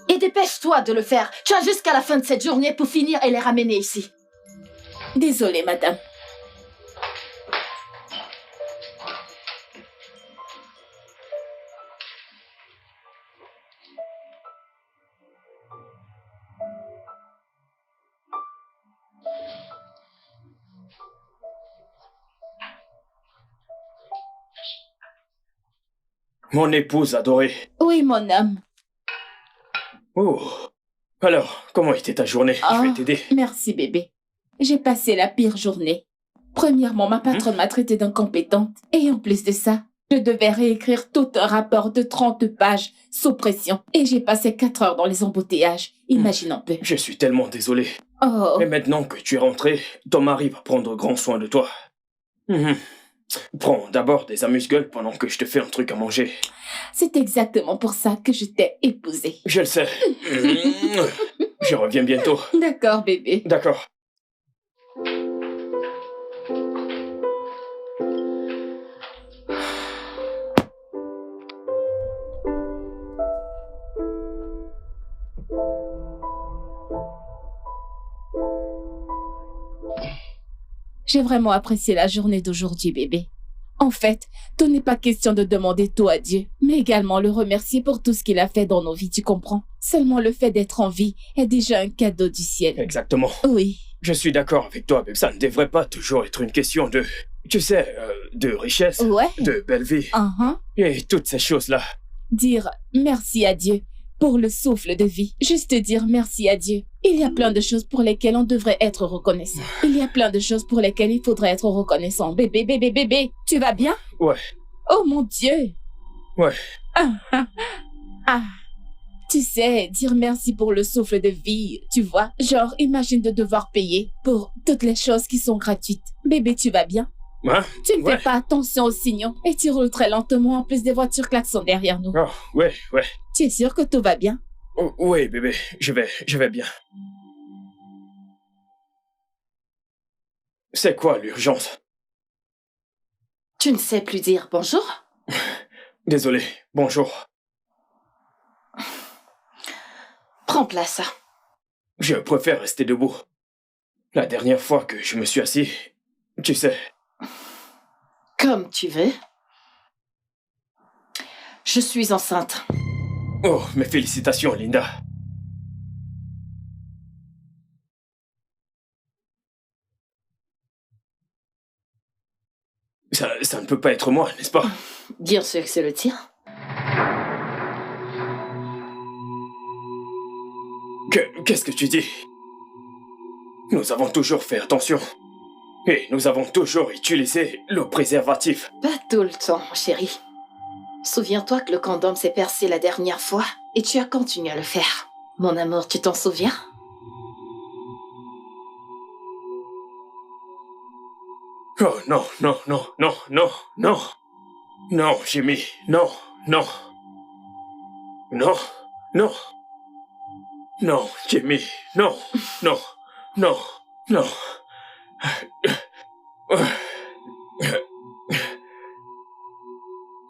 Et dépêche-toi de le faire. Tu as jusqu'à la fin de cette journée pour finir et les ramener ici. Désolée, madame. Mon épouse adorée. Oui, mon homme. Oh. Alors, comment était ta journée? Je vais t'aider. Merci, bébé. J'ai passé la pire journée. Premièrement, ma patronne m'a traitée d'incompétente. Et en plus de ça, je devais réécrire tout un rapport de 30 pages sous pression. Et j'ai passé 4 heures dans les embouteillages. Imagine un peu. Je suis tellement désolé. Oh, Et maintenant que tu es rentré, ton mari va prendre grand soin de toi. Prends d'abord des amuse-gueules pendant que je te fais un truc à manger. c'est exactement pour ça que je t'ai épousée. Je le sais. Je reviens bientôt. D'accord, bébé. D'accord. J'ai vraiment apprécié la journée d'aujourd'hui, bébé. En fait, tout n'est pas question de demander tout à Dieu, mais également le remercier pour tout ce qu'il a fait dans nos vies, tu comprends? Seulement le fait d'être en vie est déjà un cadeau du ciel. Exactement. Oui, Je suis d'accord avec toi, mais ça ne devrait pas toujours être une question de... Tu sais, de richesse, ouais. de belle vie, Uh-huh. et toutes ces choses-là. Dire merci à Dieu pour le souffle de vie. Juste dire merci à Dieu. Il y a plein de choses pour lesquelles on devrait être reconnaissant. Il y a plein de choses pour lesquelles il faudrait être reconnaissant. Bébé, bébé, bébé, tu vas bien? Ouais. Oh mon Dieu! Ouais. Ah. Tu sais, dire merci pour le souffle de vie, tu vois? Genre, imagine de devoir payer pour toutes les choses qui sont gratuites. Bébé, tu vas bien? Hein? Tu ne Ouais. fais pas attention aux signaux et tu roules très lentement en plus des voitures klaxonnent derrière nous. Oh, ouais. Tu es sûr que tout va bien? Oh, oui, bébé, je vais bien. C'est quoi l'urgence? Tu ne sais plus dire bonjour? Désolé, bonjour. Prends place. Je préfère rester debout. La dernière fois que je me suis assis, tu sais... Comme tu veux. Je suis enceinte. Oh, mes félicitations, Linda. ça ne peut pas être moi, n'est-ce pas? Bien sûr que c'est le tien. Qu'est-ce que tu dis? Nous avons toujours fait attention. Et nous avons toujours utilisé le préservatif. Pas tout le temps, chérie. Souviens-toi que le condom s'est percé la dernière fois et tu as continué à le faire. Mon amour, tu t'en souviens? Oh non, non, non, non, non, non. Non, Jimmy, non, non. Non, non. Non, Jimmy, non, non, non, non.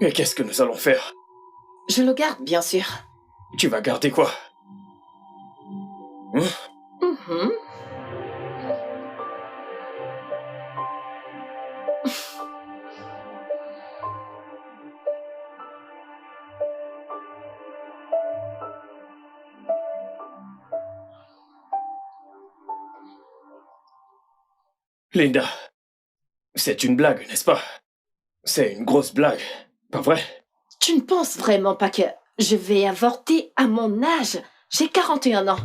Mais qu'est-ce que nous allons faire? Je le garde, bien sûr. Tu vas garder quoi? Mhm. Linda, c'est une blague, n'est-ce pas? C'est une grosse blague, pas vrai? Tu ne penses vraiment pas que je vais avorter à mon âge? J'ai 41 ans.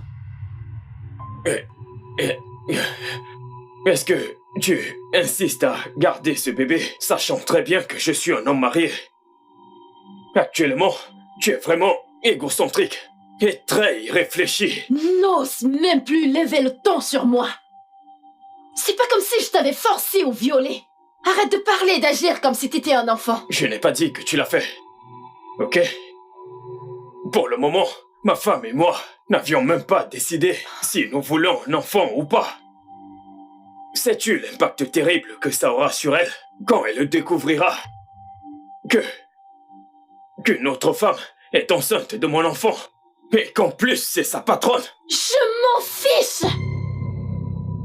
Est-ce que tu insistes à garder ce bébé, sachant très bien que je suis un homme marié? Actuellement, tu es vraiment égocentrique et très irréfléchi. N'ose même plus lever le ton sur moi. C'est pas comme si je t'avais forcé ou violé. Arrête de parler et d'agir comme si t'étais un enfant. Je n'ai pas dit que tu l'as fait. Ok? Pour le moment, ma femme et moi n'avions même pas décidé si nous voulons un enfant ou pas. Sais-tu l'impact terrible que ça aura sur elle quand elle le découvrira qu'une autre femme est enceinte de mon enfant et qu'en plus c'est sa patronne? Je m'en fiche!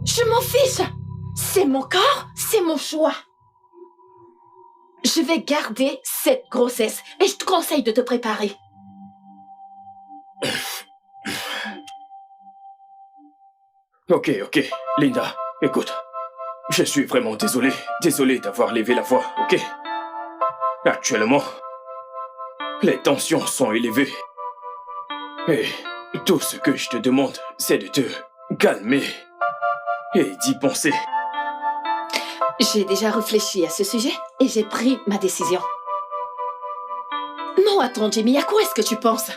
Je m'en fiche! C'est mon corps, c'est mon choix. Je vais garder cette grossesse et je te conseille de te préparer. Ok, Linda, écoute. Je suis vraiment désolé d'avoir levé la voix, ok? Actuellement, les tensions sont élevées. Et tout ce que je te demande, c'est de te calmer et d'y penser. J'ai déjà réfléchi à ce sujet et j'ai pris ma décision. Non, attends, Jimmy, à quoi est-ce que tu penses?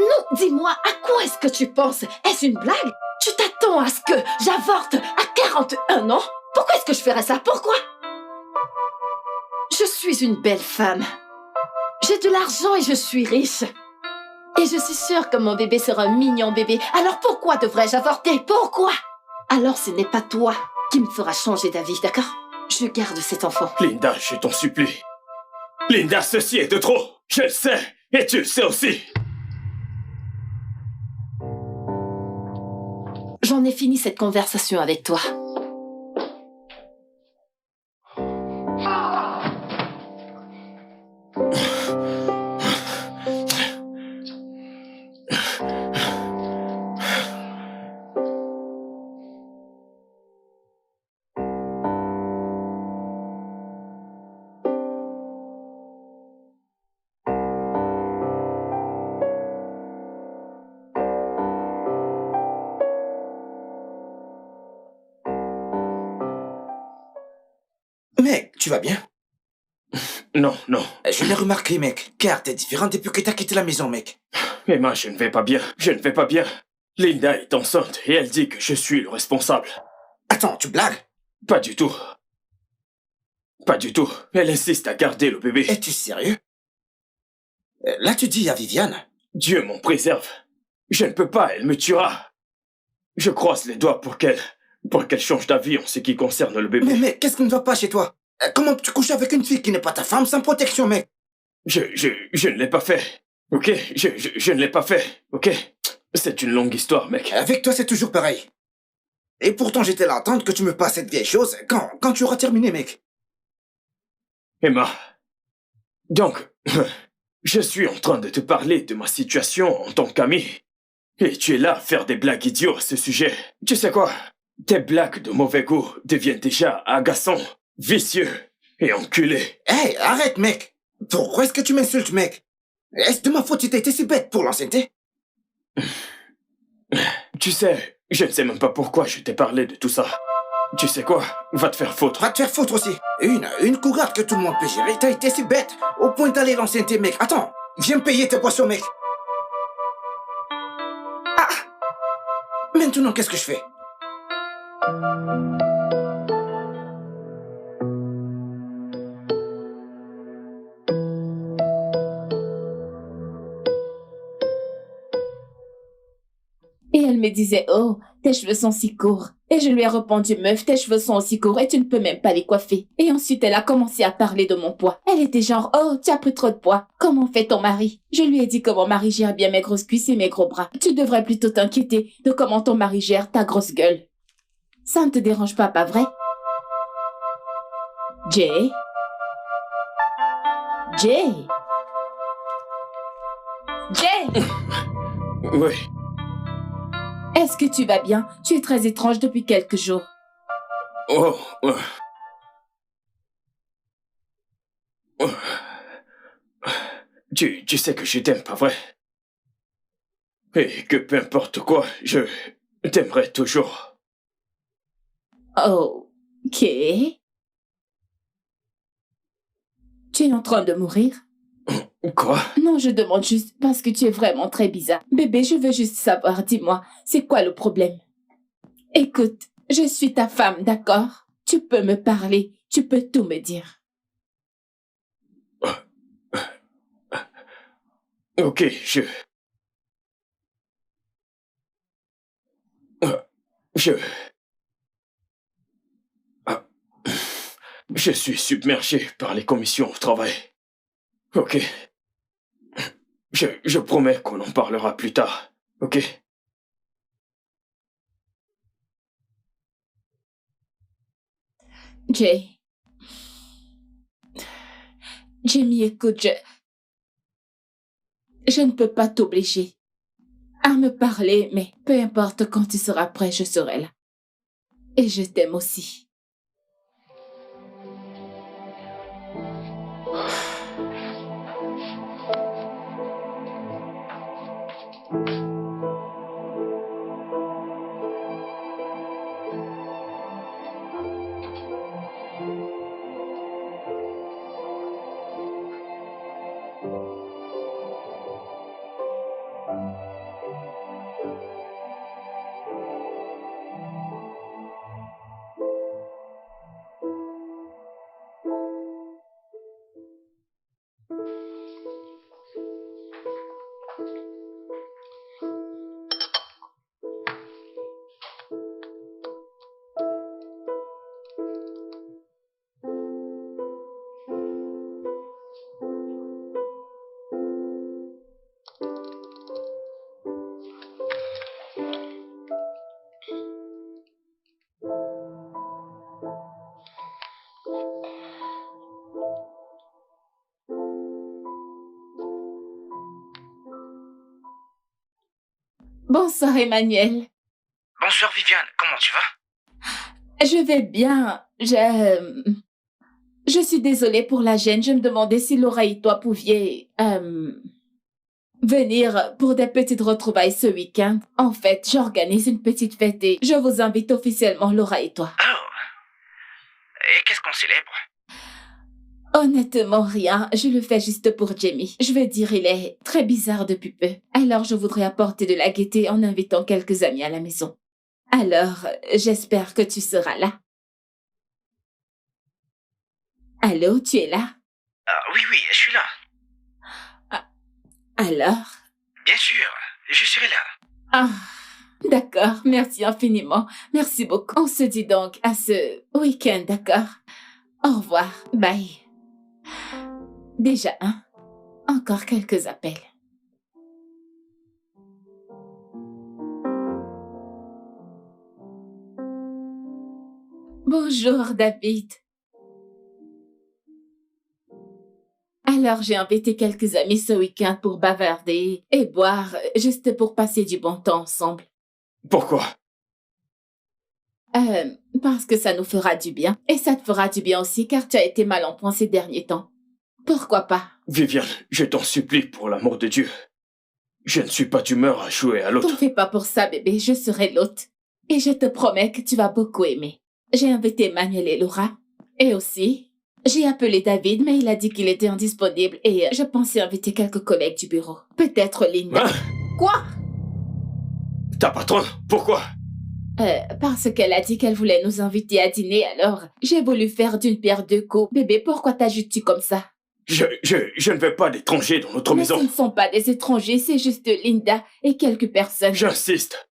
Non, dis-moi, à quoi est-ce que tu penses? Est-ce une blague? Tu t'attends à ce que j'avorte à 41 ans? Pourquoi est-ce que je ferais ça? Pourquoi? Je suis une belle femme. J'ai de l'argent et je suis riche. Et je suis sûre que mon bébé sera un mignon bébé. Alors pourquoi devrais-je avorter? Pourquoi? Alors ce n'est pas toi qui me fera changer d'avis, d'accord? Je garde cet enfant. Linda, je t'en supplie. Linda, ceci est de trop. Je le sais, et tu le sais aussi. J'en ai fini cette conversation avec toi. Mec, tu vas bien? Non. Je l'ai remarqué, mec, car t'es différent depuis que t'as quitté la maison, mec. Emma, je ne vais pas bien. Linda est enceinte et elle dit que je suis le responsable. Attends, tu blagues? Pas du tout. Elle insiste à garder le bébé. Es-tu sérieux? Là, tu dis à Viviane? Dieu m'en préserve. Je ne peux pas, elle me tuera. Je croise les doigts pour qu'elle change d'avis en ce qui concerne le bébé. Mais mec, qu'est-ce qui ne va pas chez toi? Comment tu couches avec une fille qui n'est pas ta femme sans protection, mec? Je ne l'ai pas fait. Ok? Je ne l'ai pas fait. Ok? C'est une longue histoire, mec. Avec toi, c'est toujours pareil. Et pourtant, j'étais là à attendre que tu me passes cette vieille chose quand tu auras terminé, mec. Emma. Donc, je suis en train de te parler de ma situation en tant qu'ami. Et tu es là à faire des blagues idiotes à ce sujet. Tu sais quoi? Tes blagues de mauvais goût deviennent déjà agaçants, vicieux. Et enculé. Hey, arrête, mec. Pourquoi est-ce que tu m'insultes, mec? Est-ce de ma faute si t'as été si bête pour l'ancienneté? Tu sais, je ne sais même pas pourquoi je t'ai parlé de tout ça. Tu sais quoi? Va te faire foutre. Va te faire foutre aussi. Une cougarde que tout le monde peut gérer. T'as été si bête au point d'aller l'ancienneté, mec. Attends, viens me payer tes boissons, mec. Ah! Maintenant, qu'est-ce que je fais? Et elle me disait, oh, tes cheveux sont si courts. Et je lui ai répondu, meuf, tes cheveux sont aussi courts et tu ne peux même pas les coiffer. Et ensuite, elle a commencé à parler de mon poids. Elle était genre, oh, tu as pris trop de poids. Comment fait ton mari? Je lui ai dit que mon mari gère bien mes grosses cuisses et mes gros bras. Tu devrais plutôt t'inquiéter de comment ton mari gère ta grosse gueule. Ça ne te dérange pas vrai? Jay? Jay? Jay? Oui. Est-ce que tu vas bien? Tu es très étrange depuis quelques jours. Oh. Tu sais que je t'aime, pas vrai? Et que peu importe quoi, je t'aimerai toujours. Oh, ok. Tu es en train de mourir? Quoi? Non, je demande juste parce que tu es vraiment très bizarre. Bébé, je veux juste savoir, dis-moi, c'est quoi le problème? Écoute, je suis ta femme, d'accord? Tu peux me parler, tu peux tout me dire. Ok, Je suis submergé par les commissions au travail. Ok. Je promets qu'on en parlera plus tard, ok? Jay. Jamie, écoute, je ne peux pas t'obliger à me parler, mais peu importe quand tu seras prêt, je serai là. Et je t'aime aussi. Bonsoir, Emmanuel. Bonsoir, Viviane. Comment tu vas? Je vais bien. Je suis désolée pour la gêne. Je me demandais si Laura et toi pouviez venir pour des petites retrouvailles ce week-end. En fait, j'organise une petite fête et je vous invite officiellement, Laura et toi. Oh. Et qu'est-ce qu'on célèbre? Honnêtement, rien. Je le fais juste pour Jamie. Je veux dire, il est très bizarre depuis peu. Alors, je voudrais apporter de la gaieté en invitant quelques amis à la maison. Alors, j'espère que tu seras là. Allô, tu es là? Oui, je suis là. Alors? Bien sûr, je serai là. Ah, d'accord. Merci infiniment. Merci beaucoup. On se dit donc à ce week-end, d'accord? Au revoir. Bye. Déjà, encore quelques appels. Bonjour, David. Alors, j'ai invité quelques amis ce week-end pour bavarder et boire, juste pour passer du bon temps ensemble. Pourquoi? Parce que ça nous fera du bien. Et ça te fera du bien aussi car tu as été mal en point ces derniers temps. Pourquoi pas? Viviane, je t'en supplie pour l'amour de Dieu. Je ne suis pas d'humeur à jouer à l'autre. T'en fais pas pour ça, bébé, je serai l'hôte. Et je te promets que tu vas beaucoup aimer. J'ai invité Manuel et Laura. Et aussi, j'ai appelé David, mais il a dit qu'il était indisponible et je pensais inviter quelques collègues du bureau. Peut-être Linda. Hein? Quoi? Ta patronne? Pourquoi? Parce qu'elle a dit qu'elle voulait nous inviter à dîner, alors j'ai voulu faire d'une pierre deux coups. Bébé, pourquoi t'agites-tu comme ça? Je ne veux pas d'étrangers dans notre Mais maison. ce ne sont pas des étrangers, c'est juste Linda et quelques personnes. J'insiste.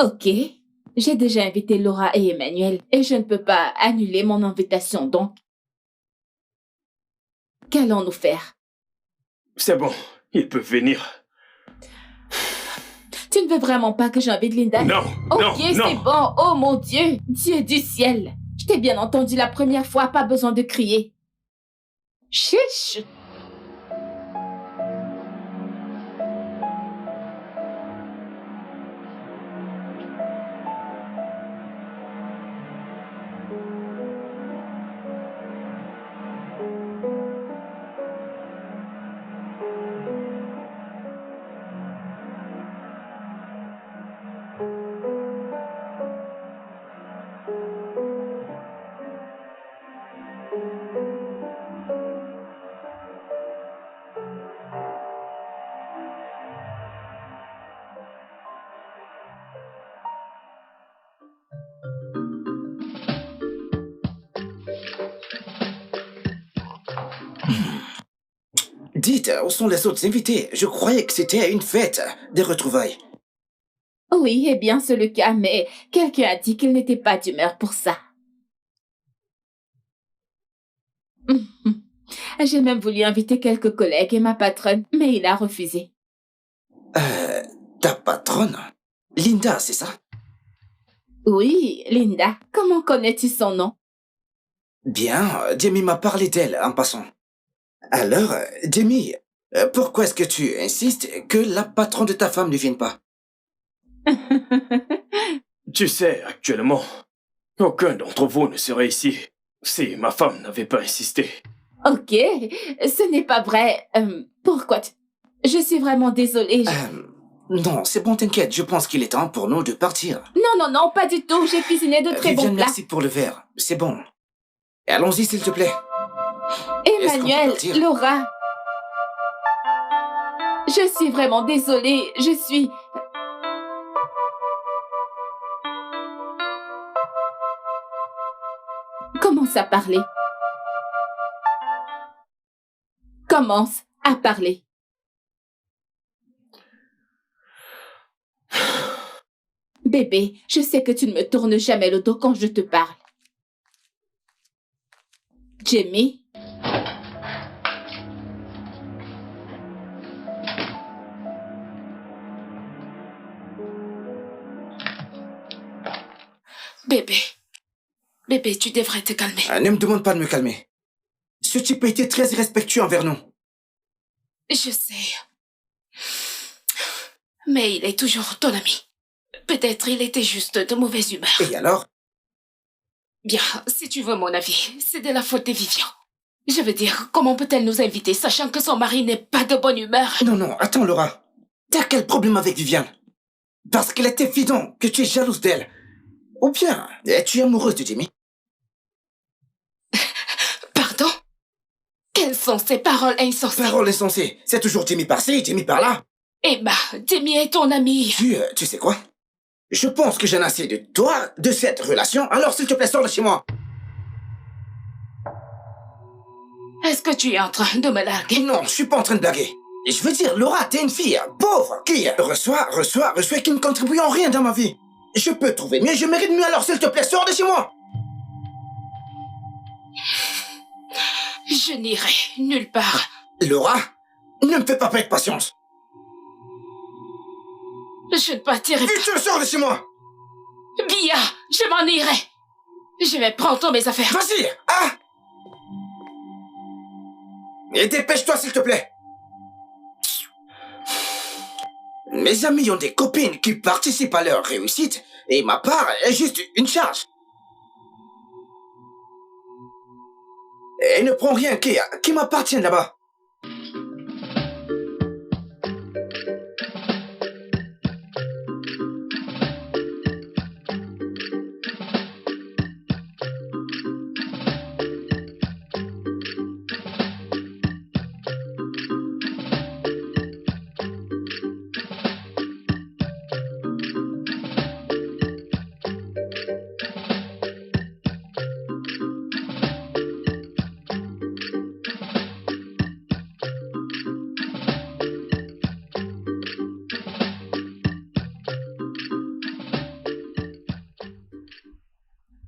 Ok. J'ai déjà invité Laura et Emmanuel et je ne peux pas annuler mon invitation, donc. Qu'allons-nous faire? C'est bon, ils peuvent venir. Tu ne veux vraiment pas que j'invite Linda? Non, Ok, non, c'est non. bon. Oh mon Dieu, Dieu du ciel. Je t'ai bien entendu la première fois, pas besoin de crier. Chiche. Dites, où sont les autres invités? Je croyais que c'était une fête, des retrouvailles. Oui, eh bien, c'est le cas, mais quelqu'un a dit qu'il n'était pas d'humeur pour ça. J'ai même voulu inviter quelques collègues et ma patronne, mais il a refusé. Ta patronne? Linda, c'est ça? Oui, Linda, comment connais-tu son nom? Bien, Jamie m'a parlé d'elle en passant. Alors, Jamie, pourquoi est-ce que tu insistes que la patronne de ta femme ne vienne pas? Tu sais, actuellement, aucun d'entre vous ne serait ici si ma femme n'avait pas insisté. Ok, ce n'est pas vrai. Pourquoi Je suis vraiment désolée. Non, c'est bon, t'inquiète, je pense qu'il est temps pour nous de partir. Non, pas du tout. J'ai cuisiné de très bons Viviane, plats. merci pour le verre, c'est bon. Et allons-y, s'il te plaît. Est-ce qu'on peut Emmanuel, partir? Laura. Je suis vraiment désolée. Je suis... Commence à parler. Commence à parler. Bébé, je sais que tu ne me tournes jamais le dos quand je te parle. Jamie? Bébé, tu devrais te calmer. Ne me demande pas de me calmer. Ce type a été très irrespectueux envers nous. Je sais. Mais il est toujours ton ami. Peut-être il était juste de mauvaise humeur. Et alors? Bien, si tu veux mon avis, c'est de la faute de Vivian. Je veux dire, comment peut-elle nous inviter sachant que son mari n'est pas de bonne humeur? Non, attends, Laura. T'as quel problème avec Viviane? Parce qu'il est évident que tu es jalouse d'elle. Ou bien, es-tu amoureuse de Jamie? Pardon? Quelles sont ces paroles insensées? Parole insensée. C'est toujours Jamie par-ci, Jamie par-là. Emma, Jamie est ton ami. Tu sais quoi? Je pense que j'en ai assez de toi, de cette relation, alors s'il te plaît, sors de chez moi. Est-ce que tu es en train de me larguer? Non, je suis pas en train de blaguer. Je veux dire, Laura, t'es une fille pauvre qui reçoit et qui ne contribue en rien dans ma vie. Je peux trouver mieux, je mérite mieux, alors s'il te plaît, sors de chez moi. Je n'irai nulle part. Laura, ne me fais pas perdre patience. Je ne partirai pas. Vite, sors de chez moi. Bia, je m'en irai. Je vais prendre mes affaires. Vas-y, Et dépêche-toi, s'il te plaît. Mes amis ont des copines qui participent à leur réussite, et ma part est juste une charge. Et ne prends rien qui m'appartient là-bas.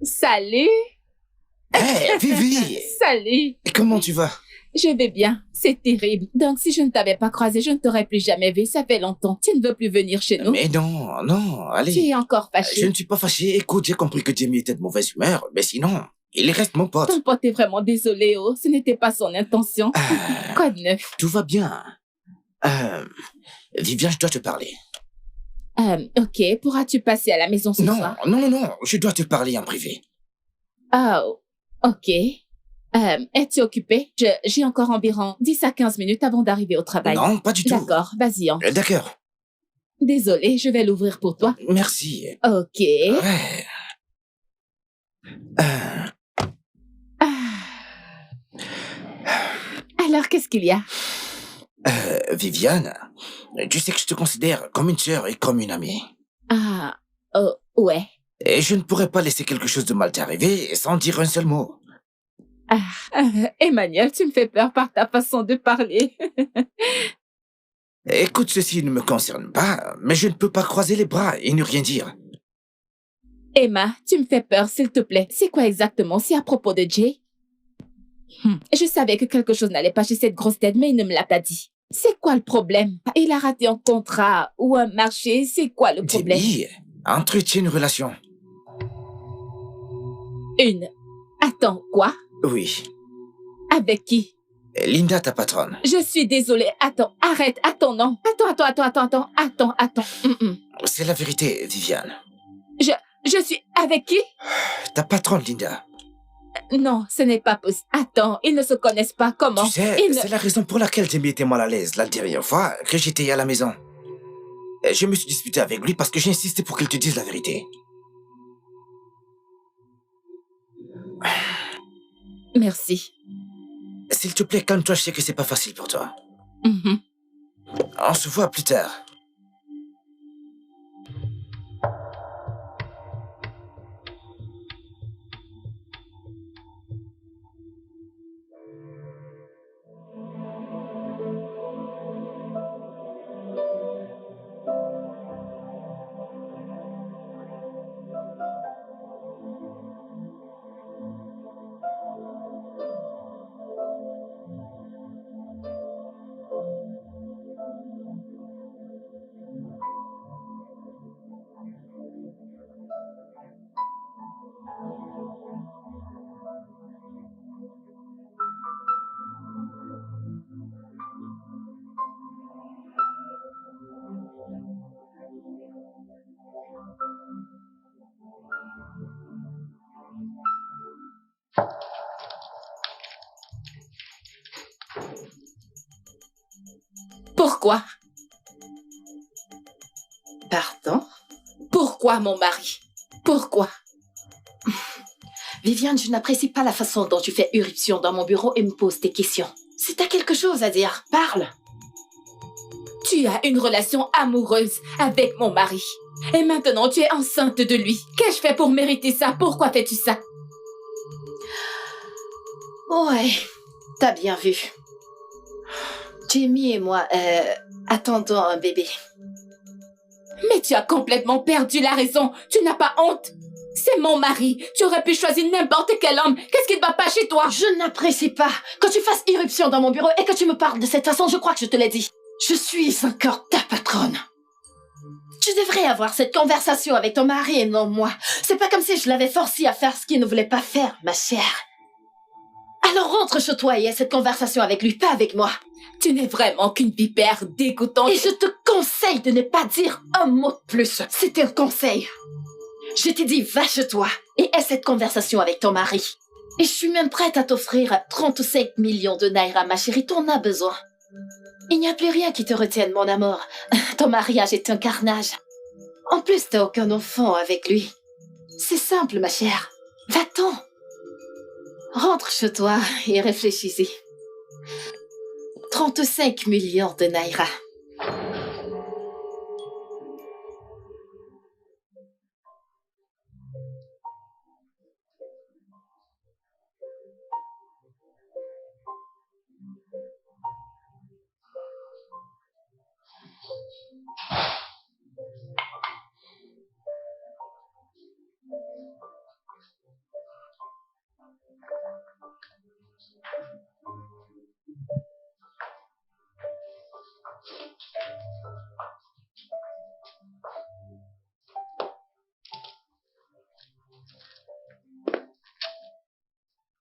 Salut! Hé, Vivi! Salut! Comment tu vas? Je vais bien. C'est terrible. Donc, si je ne t'avais pas croisé, je ne t'aurais plus jamais vu. Ça fait longtemps. Tu ne veux plus venir chez nous? Mais non, allez. Tu es encore fâché. Je ne suis pas fâché. Écoute, j'ai compris que Jamie était de mauvaise humeur, mais sinon, il reste mon pote. Ton pote est vraiment désolé, oh. Ce n'était pas son intention. Quoi de neuf? Tout va bien. Viviane, je dois te parler. Ok. Pourras-tu passer à la maison ce soir? Non. Je dois te parler en privé. Oh, ok. Es-tu occupé? J'ai encore environ 10 à 15 minutes avant d'arriver au travail. Non, pas du tout. D'accord, vas-y, entre. D'accord. Désolée, je vais l'ouvrir pour toi. Merci. Ok. Ouais. Alors, qu'est-ce qu'il y a? Viviane, tu sais que je te considère comme une sœur et comme une amie. Ah, oh, ouais. Et je ne pourrais pas laisser quelque chose de mal t'arriver sans dire un seul mot. Emmanuel, tu me fais peur par ta façon de parler. Écoute, ceci ne me concerne pas, mais je ne peux pas croiser les bras et ne rien dire. Emma, tu me fais peur, s'il te plaît. C'est quoi exactement? C'est à propos de Jay? Je savais que quelque chose n'allait pas chez cette grosse tête, mais il ne me l'a pas dit. C'est quoi le problème? Il a raté un contrat ou un marché, c'est quoi le problème? Jamie, entretient une relation. Une. Attends, quoi? Oui. Avec qui? Linda, ta patronne. Je suis désolée. Attends, arrête. Attends, non. Attends. C'est la vérité, Viviane. Je suis avec qui? Ta patronne, Linda. Non, ce n'est pas possible. Attends, ils ne se connaissent pas. Comment? Tu sais, c'est la raison pour laquelle Jamie était mal à l'aise la dernière fois que j'étais à la maison. Je me suis disputé avec lui parce que j'ai insisté pour qu'il te dise la vérité. Merci. S'il te plaît, calme-toi, je sais que c'est pas facile pour toi. Mhm. On se voit plus tard. Pourquoi? Pardon? Pourquoi, mon mari? Pourquoi? Viviane, je n'apprécie pas la façon dont tu fais irruption dans mon bureau et me poses tes questions. Si t'as quelque chose à dire, parle. Tu as une relation amoureuse avec mon mari. Et maintenant, tu es enceinte de lui. Qu'ai-je fait pour mériter ça? Pourquoi fais-tu ça? Ouais, t'as bien vu. Jamie et moi, attendons un bébé. Mais tu as complètement perdu la raison. Tu n'as pas honte. C'est mon mari. Tu aurais pu choisir n'importe quel homme. Qu'est-ce qui ne va pas chez toi? Je n'apprécie pas que tu fasses irruption dans mon bureau et que tu me parles de cette façon. Je crois que je te l'ai dit. Je suis encore ta patronne. Tu devrais avoir cette conversation avec ton mari et non moi. C'est pas comme si je l'avais forcé à faire ce qu'il ne voulait pas faire, ma chère. Alors rentre chez toi et aie cette conversation avec lui, pas avec moi. Tu n'es vraiment qu'une vipère dégoûtante. Et je te conseille de ne pas dire un mot de plus. C'est un conseil. Je t'ai dit, va chez toi et aie cette conversation avec ton mari. Et je suis même prête à t'offrir 35 millions de naira, ma chérie, t'en as besoin. Il n'y a plus rien qui te retienne, mon amour. Ton mariage est un carnage. En plus, t'as aucun enfant avec lui. C'est simple, ma chère. Va-t'en. Rentre chez toi et réfléchis-y. 35 millions de naira.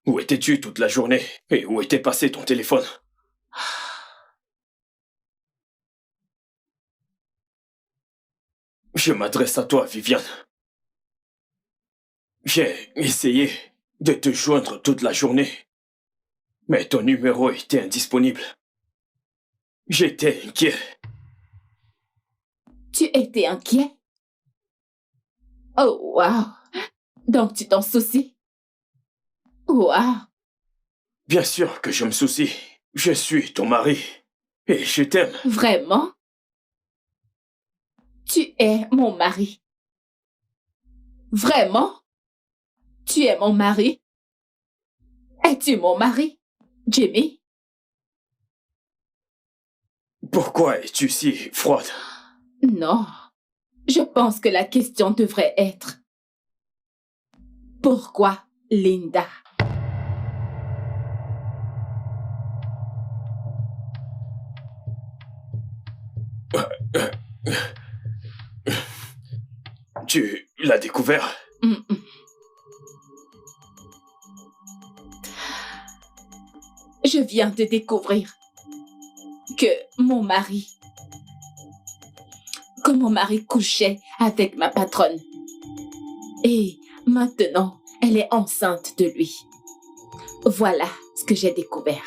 Où étais-tu toute la journée? Et où était passé ton téléphone? Je m'adresse à toi, Viviane. J'ai essayé de te joindre toute la journée, mais ton numéro était indisponible. J'étais inquiet. Tu étais inquiet? Oh, wow. Donc tu t'en soucies? Wow. Bien sûr que je me soucie. Je suis ton mari. Et je t'aime. Vraiment? Tu es mon mari. Vraiment? Tu es mon mari? Es-tu mon mari, Jimmy? Pourquoi es-tu si froide? Non. Je pense que la question devrait être: pourquoi Linda? Tu l'as découvert? Je viens de découvrir que mon mari couchait avec ma patronne. Et maintenant, elle est enceinte de lui. Voilà ce que j'ai découvert.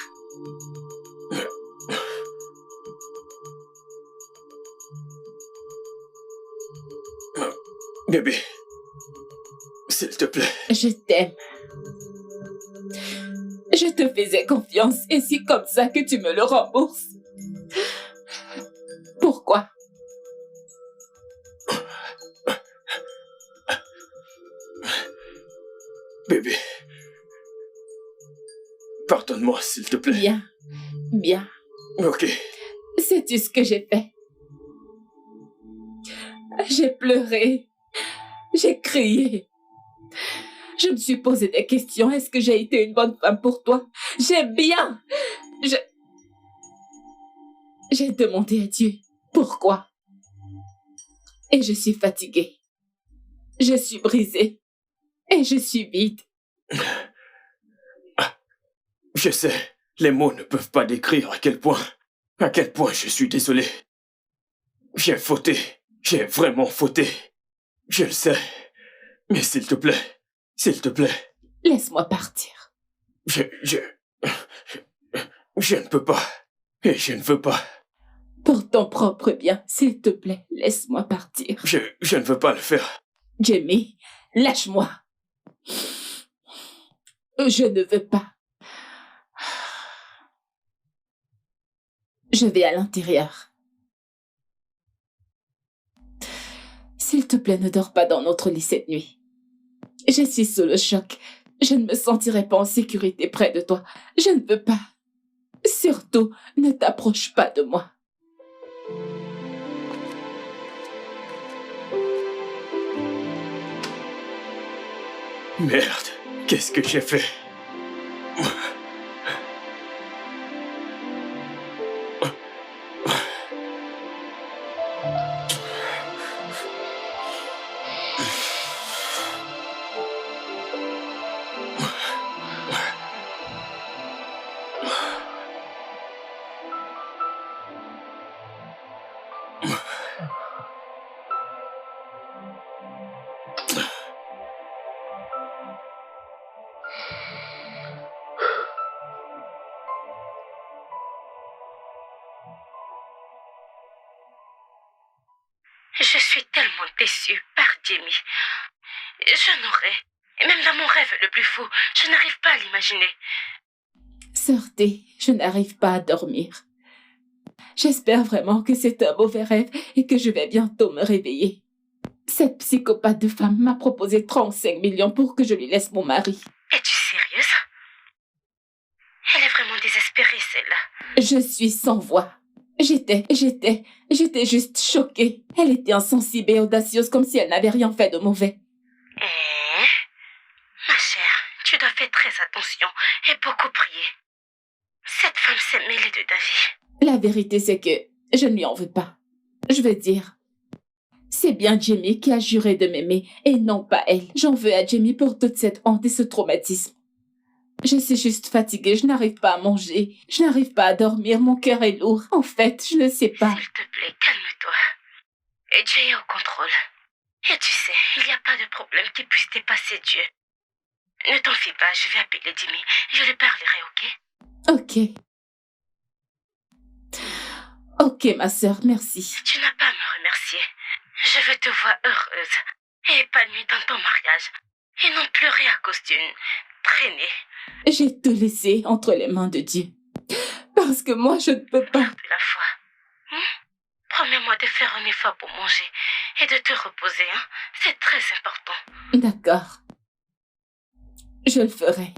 Bébé, s'il te plaît. Je t'aime. Je te faisais confiance et c'est comme ça que tu me le rembourses. Pourquoi? Bébé, pardonne-moi, s'il te plaît. Bien, bien. Ok. Sais-tu ce que j'ai fait? J'ai pleuré. J'ai crié. Je me suis posé des questions. Est-ce que j'ai été une bonne femme pour toi? J'ai bien. J'ai demandé à Dieu pourquoi. Et je suis fatiguée. Je suis brisée. Et je suis vide. Je sais, les mots ne peuvent pas décrire à quel point je suis désolé. J'ai fauté. J'ai vraiment fauté. Je le sais. Mais s'il te plaît. Laisse-moi partir. Je ne peux pas. Et je ne veux pas. Pour ton propre bien, s'il te plaît, laisse-moi partir. Je ne veux pas le faire. Jamie, lâche-moi. Je ne veux pas. Je vais à l'intérieur. S'il te plaît, ne dors pas dans notre lit cette nuit. Je suis sous le choc. Je ne me sentirai pas en sécurité près de toi. Je ne veux pas. Surtout, ne t'approche pas de moi. Merde, qu'est-ce que j'ai fait? Je suis tellement déçue par Jamie. Je n'aurais, même dans mon rêve le plus fou, je n'arrive pas à l'imaginer. Sœur T, je n'arrive pas à dormir. J'espère vraiment que c'est un mauvais rêve et que je vais bientôt me réveiller. Cette psychopathe de femme m'a proposé 35 millions pour que je lui laisse mon mari. Es-tu sérieuse? Elle est vraiment désespérée, celle-là. Je suis sans voix. J'étais juste choquée. Elle était insensible et audacieuse comme si elle n'avait rien fait de mauvais. Ma chère, tu dois faire très attention et beaucoup prier. Cette femme s'est mêlée de ta vie. La vérité, c'est que je ne lui en veux pas. Je veux dire, c'est bien Jamie qui a juré de m'aimer et non pas elle. J'en veux à Jamie pour toute cette honte et ce traumatisme. Je suis juste fatiguée, je n'arrive pas à manger, je n'arrive pas à dormir, mon cœur est lourd. En fait, je ne sais pas. S'il te plaît, calme-toi. Et Dieu est au contrôle. Et tu sais, il n'y a pas de problème qui puisse dépasser Dieu. Ne t'en fie pas, je vais appeler Jimmy. Je lui parlerai, ok? Ok, ma sœur, merci. Tu n'as pas à me remercier. Je veux te voir heureuse et épanouie dans ton mariage. Et non pleurer à cause d'une traînée. J'ai tout laissé entre les mains de Dieu. Parce que moi, je ne peux pas. Garde la foi. Promets-moi de faire un effort pour manger et de te reposer, hein? C'est très important. D'accord. Je le ferai.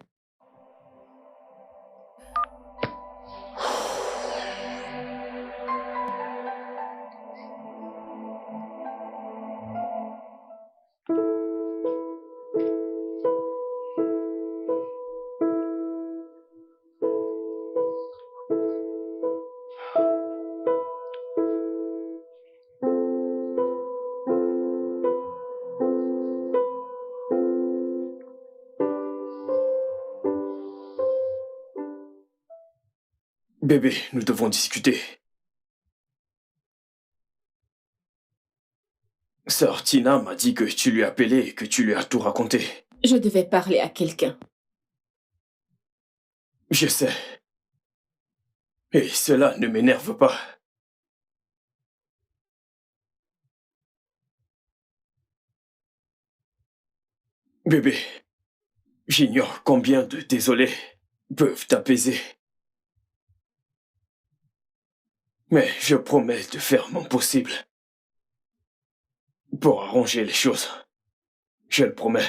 Bébé, nous devons discuter. Sœur Tina m'a dit que tu lui as appelé et que tu lui as tout raconté. Je devais parler à quelqu'un. Je sais. Et cela ne m'énerve pas. Bébé, j'ignore combien de désolés peuvent t'apaiser. Mais je promets de faire mon possible pour arranger les choses. Je le promets.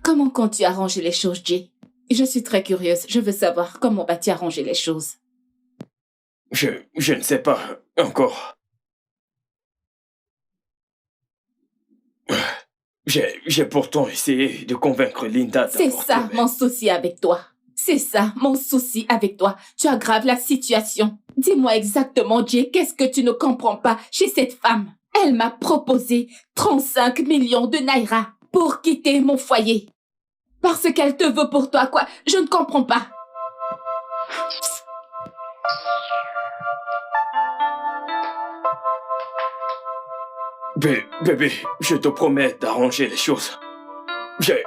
Comment comptes-tu arranger les choses, Jay? Je suis très curieuse. Je veux savoir comment vas-tu arranger les choses. Je ne sais pas encore. J'ai pourtant essayé de convaincre Linda C'est d'avorter, ça mais- mon souci avec toi. C'est ça mon souci avec toi. Tu aggraves la situation. Dis-moi exactement, Jay, qu'est-ce que tu ne comprends pas chez cette femme? Elle m'a proposé 35 millions de naira pour quitter mon foyer. Parce qu'elle te veut pour toi, quoi? Je ne comprends pas. Bébé, je te promets d'arranger les choses. J'ai...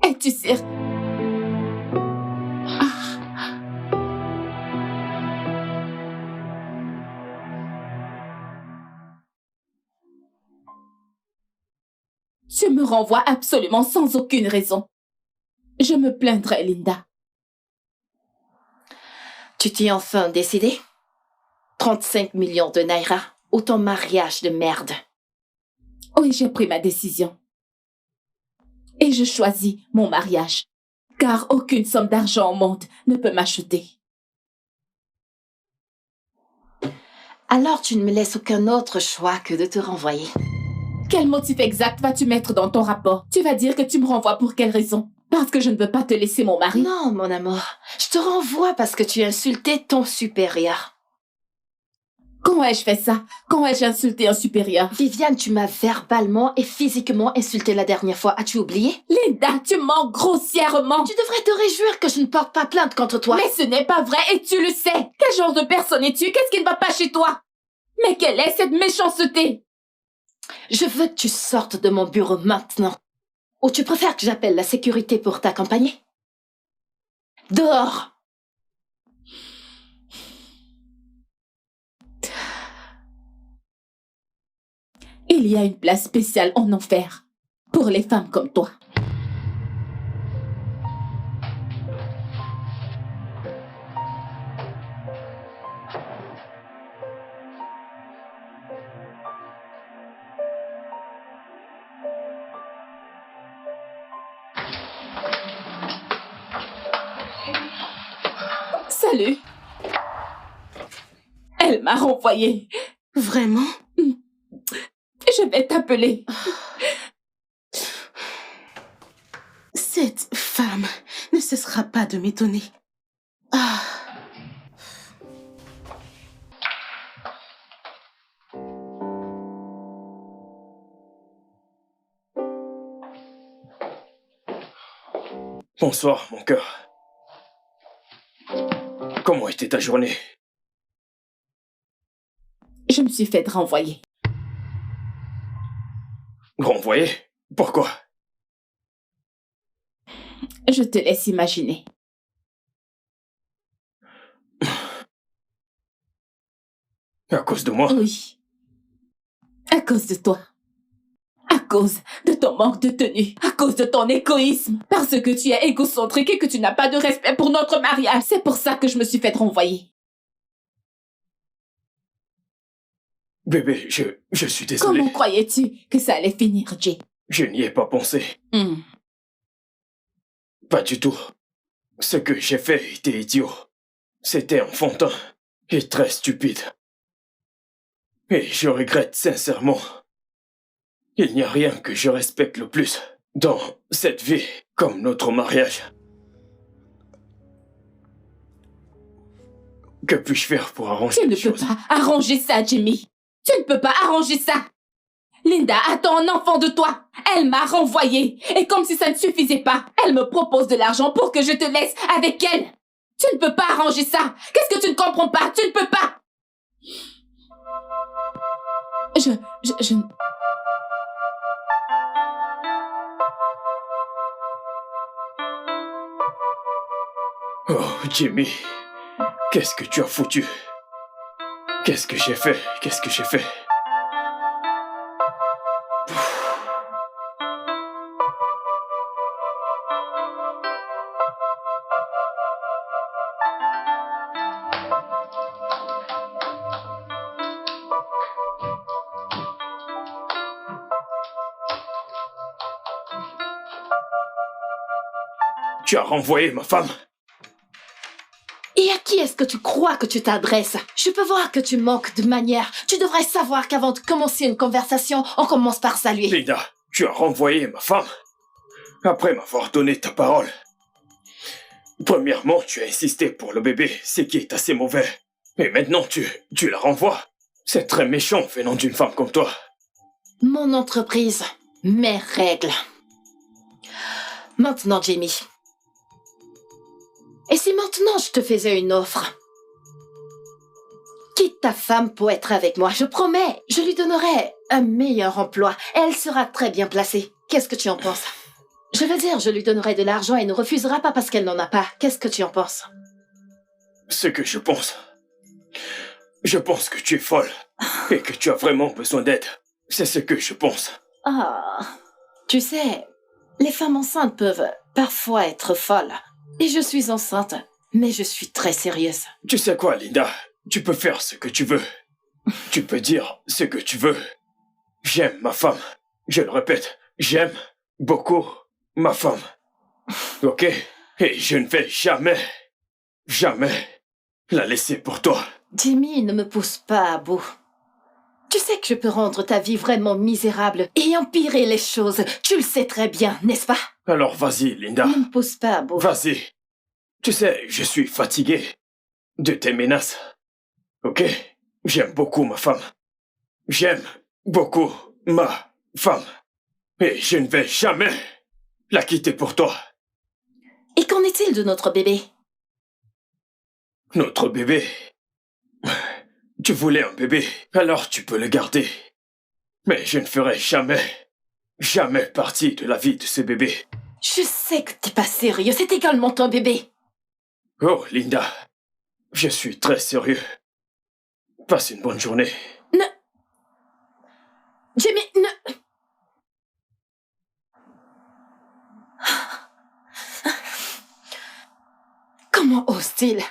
Es-tu sérieux? Tu me renvoies absolument sans aucune raison. Je me plaindrai, Linda. Tu t'es enfin décidé? 35 millions de naira ou ton mariage de merde? Oui, j'ai pris ma décision. Et je choisis mon mariage. Car aucune somme d'argent au monde ne peut m'acheter. Alors tu ne me laisses aucun autre choix que de te renvoyer. Quel motif exact vas-tu mettre dans ton rapport? Tu vas dire que tu me renvoies pour quelle raison? Parce que je ne veux pas te laisser mon mari? Non, mon amour. Je te renvoie parce que tu as insulté ton supérieur. Quand ai-je fait ça? Quand ai-je insulté un supérieur? Viviane, tu m'as verbalement et physiquement insulté la dernière fois. As-tu oublié? Linda, tu mens grossièrement! Tu devrais te réjouir que je ne porte pas plainte contre toi. Mais ce n'est pas vrai et tu le sais! Quel genre de personne es-tu? Qu'est-ce qui ne va pas chez toi? Mais quelle est cette méchanceté? Je veux que tu sortes de mon bureau maintenant. Ou tu préfères que j'appelle la sécurité pour t'accompagner? Dehors! Il y a une place spéciale en enfer pour les femmes comme toi. Salut. Elle m'a renvoyée. Vraiment? Je vais t'appeler. Cette femme ne cessera pas de m'étonner. Ah. Bonsoir, mon cœur. Comment était ta journée? Je me suis fait renvoyer. Renvoyé? Pourquoi? Je te laisse imaginer. À cause de moi? Oui. À cause de toi. À cause de ton manque de tenue. À cause de ton égoïsme. Parce que tu es égocentrique et que tu n'as pas de respect pour notre mariage. C'est pour ça que je me suis fait renvoyer. Bébé, je suis désolé. Comment croyais-tu que ça allait finir, Jay? Je n'y ai pas pensé. Pas du tout. Ce que j'ai fait était idiot. C'était enfantin et très stupide. Et je regrette sincèrement. Il n'y a rien que je respecte le plus dans cette vie comme notre mariage. Que puis-je faire pour arranger Tu ne les peux choses? pas arranger ça, Jimmy. Tu ne peux pas arranger ça. Linda attend un enfant de toi. Elle m'a renvoyée. Et comme si ça ne suffisait pas, elle me propose de l'argent pour que je te laisse avec elle. Tu ne peux pas arranger ça. Qu'est-ce que tu ne comprends pas? Tu ne peux pas. Je... Oh, Jimmy, qu'est-ce que tu as foutu? Qu'est-ce que j'ai fait? Qu'est-ce que j'ai fait? Tu as renvoyé ma femme? Et à qui est-ce que tu crois que tu t'adresses? Je peux voir que tu manques de manière. Tu devrais savoir qu'avant de commencer une conversation, on commence par saluer. Linda, tu as renvoyé ma femme? Après m'avoir donné ta parole. Premièrement, tu as insisté pour le bébé, ce qui est assez mauvais. Et maintenant, tu la renvoies? C'est très méchant venant d'une femme comme toi. Mon entreprise, mes règles. Maintenant, Jamie. Et si maintenant je te faisais une offre? Quitte ta femme pour être avec moi, je promets, je lui donnerai un meilleur emploi. Elle sera très bien placée. Qu'est-ce que tu en penses? Je veux dire, je lui donnerai de l'argent et ne refusera pas parce qu'elle n'en a pas. Qu'est-ce que tu en penses? Ce que je pense que tu es folle et que tu as vraiment besoin d'aide. C'est ce que je pense. Ah, tu sais, les femmes enceintes peuvent parfois être folles. Et je suis enceinte. Mais je suis très sérieuse. Tu sais quoi, Linda? Tu peux faire ce que tu veux. Tu peux dire ce que tu veux. J'aime ma femme. Je le répète, j'aime beaucoup ma femme. Ok? Et je ne vais jamais la laisser pour toi. Jimmy, ne me pousse pas à bout. Tu sais que je peux rendre ta vie vraiment misérable et empirer les choses. Tu le sais très bien, n'est-ce pas? Alors vas-y, Linda. Ne me pousse pas à bout. Vas-y. Tu sais, je suis fatigué de tes menaces. Ok? J'aime beaucoup ma femme. J'aime beaucoup ma femme. Et je ne vais jamais la quitter pour toi. Et qu'en est-il de notre bébé? Notre bébé. Tu voulais un bébé, alors tu peux le garder. Mais je ne ferai jamais partie de la vie de ce bébé. Je sais que t'es pas sérieux, c'est également ton bébé. Oh, Linda, je suis très sérieux. Passe une bonne journée. Ne... Jimmy, ne... Comment ose-t-il?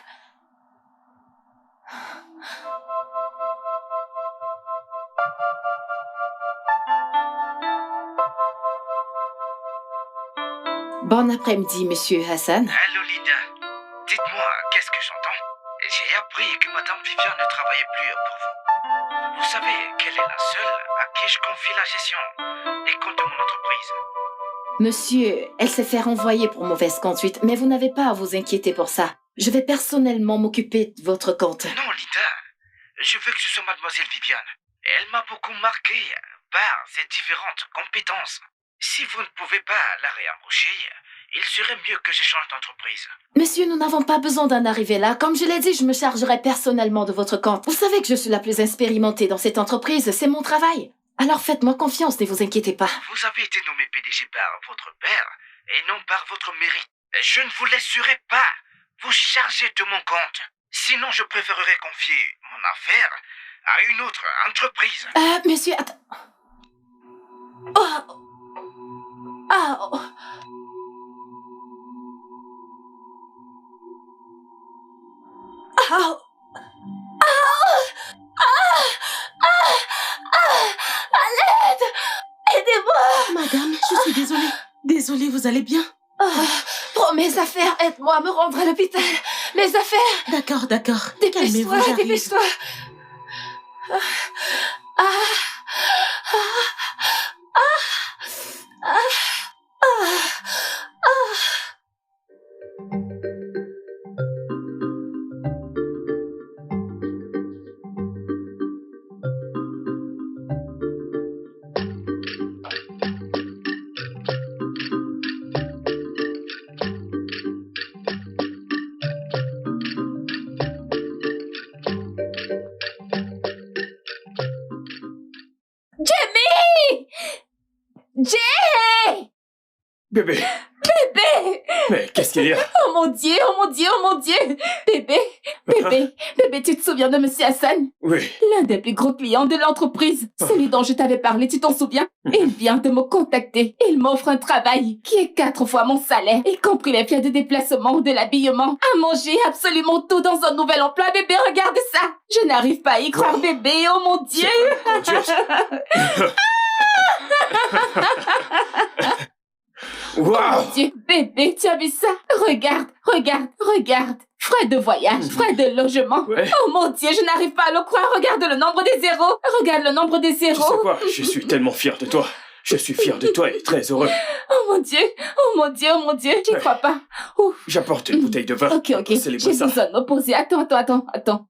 Bon après-midi, monsieur Hassan. Allô, Linda. Dites-moi, qu'est-ce que j'entends? J'ai appris que Madame Vivian ne travaillait plus pour vous. Vous savez qu'elle est la seule à qui je confie la gestion des comptes de mon entreprise. Monsieur, elle s'est fait renvoyer pour mauvaise conduite, mais vous n'avez pas à vous inquiéter pour ça. Je vais personnellement m'occuper de votre compte. Non, Linda. Je veux que ce soit Mademoiselle Vivian. Elle m'a beaucoup marqué par ses différentes compétences. Si vous ne pouvez pas la réembaucher, il serait mieux que je change d'entreprise. Monsieur, nous n'avons pas besoin d'en arriver là. Comme je l'ai dit, je me chargerai personnellement de votre compte. Vous savez que je suis la plus expérimentée dans cette entreprise, c'est mon travail. Alors faites-moi confiance, ne vous inquiétez pas. Vous avez été nommé PDG par votre père et non par votre mérite. Je ne vous laisserai pas vous charger de mon compte. Sinon, je préférerais confier mon affaire à une autre entreprise. Monsieur, attends. Oh. Ah. Oh. Ah. À l'aide! Aidez-moi! Madame, je suis désolée. Désolée, vous allez bien? Prends mes affaires, aide-moi à me rendre à l'hôpital. Mes affaires! D'accord. Calmez-vous, Dépêche-toi, j'arrive. dépêche-toi. Jimmy! Jay! Bébé, Bébé! mais qu'est-ce qu'il y a? Oh mon Dieu, oh mon Dieu, oh mon Dieu! Bébé, tu te souviens de Monsieur Hassan? Oui. L'un des plus gros clients de l'entreprise. Celui dont je t'avais parlé, tu t'en souviens? Il vient de me contacter. Il m'offre un travail qui est 4 fois mon salaire, y compris les frais de déplacement, de l'habillement, à manger, absolument tout dans un nouvel emploi. Bébé, regarde ça! Je n'arrive pas à y croire, bébé, oh mon Dieu! Oh Waouh! mon Dieu, bébé, tu as vu ça? Regarde. Frais de voyage, frais de logement. Ouais. Oh mon Dieu, je n'arrive pas à le croire. Regarde le nombre des zéros. Regarde le nombre des Tu sais zéros. quoi? Je suis tellement fier de toi. Je suis fier de toi et très heureux. Oh mon Dieu, j'y crois pas. Ouf. J'apporte une bouteille de vin. Ok, pour célébrer j'ai ça. besoin de me poser. Attends.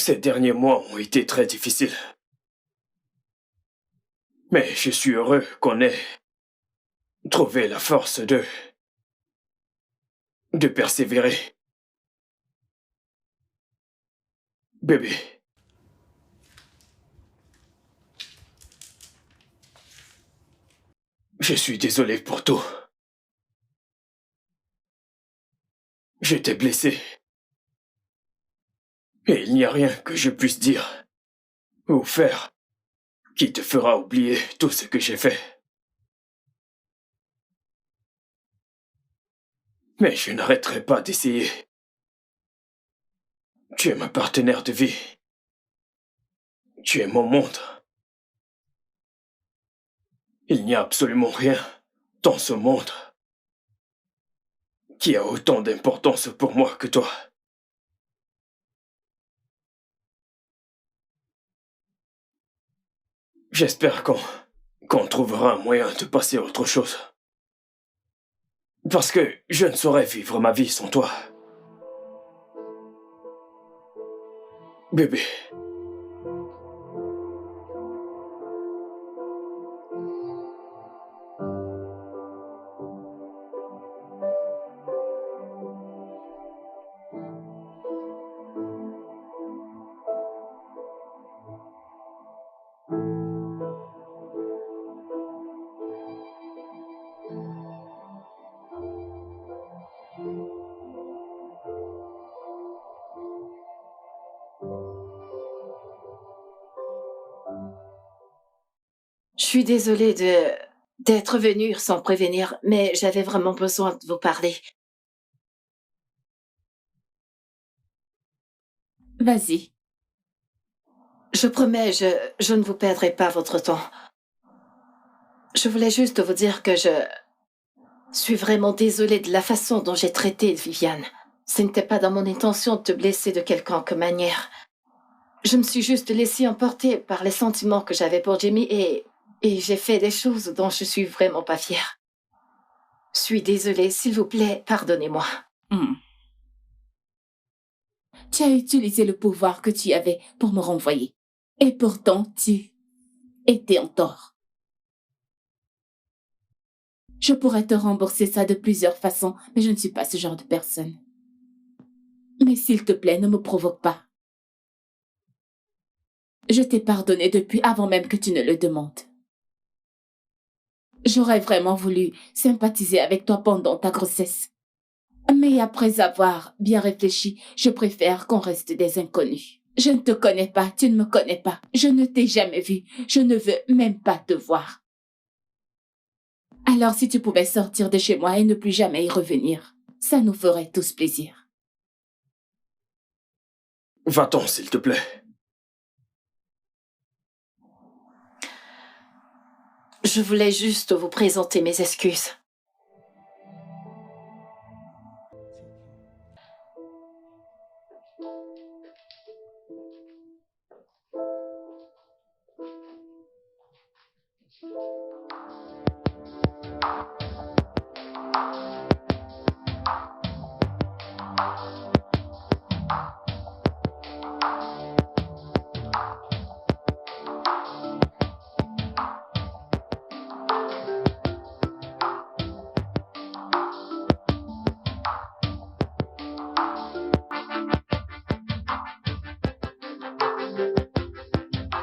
Ces derniers mois ont été très difficiles. Mais je suis heureux qu'on ait trouvé la force de persévérer. Bébé. Je suis désolé pour tout. Je t'ai blessé. Et il n'y a rien que je puisse dire ou faire qui te fera oublier tout ce que j'ai fait. Mais je n'arrêterai pas d'essayer. Tu es ma partenaire de vie. Tu es mon monde. Il n'y a absolument rien dans ce monde qui a autant d'importance pour moi que toi. J'espère qu'on trouvera un moyen de passer à autre chose. Parce que je ne saurais vivre ma vie sans toi. Bébé. Je suis désolée d'être venue sans prévenir, mais j'avais vraiment besoin de vous parler. Vas-y. Je promets, je ne vous perdrai pas votre temps. Je voulais juste vous dire que je suis vraiment désolée de la façon dont j'ai traité Viviane. Ce n'était pas dans mon intention de te blesser de quelconque manière. Je me suis juste laissée emporter par les sentiments que j'avais pour Jamie et j'ai fait des choses dont je suis vraiment pas fière. Je suis désolée, s'il vous plaît, pardonnez-moi. Tu as utilisé le pouvoir que tu avais pour me renvoyer. Et pourtant, tu étais en tort. Je pourrais te rembourser ça de plusieurs façons, mais je ne suis pas ce genre de personne. Mais s'il te plaît, ne me provoque pas. Je t'ai pardonné depuis avant même que tu ne le demandes. J'aurais vraiment voulu sympathiser avec toi pendant ta grossesse. Mais après avoir bien réfléchi, je préfère qu'on reste des inconnus. Je ne te connais pas, tu ne me connais pas. Je ne t'ai jamais vu, je ne veux même pas te voir. Alors si tu pouvais sortir de chez moi et ne plus jamais y revenir, ça nous ferait tous plaisir. Va-t'en, s'il te plaît. Je voulais juste vous présenter mes excuses.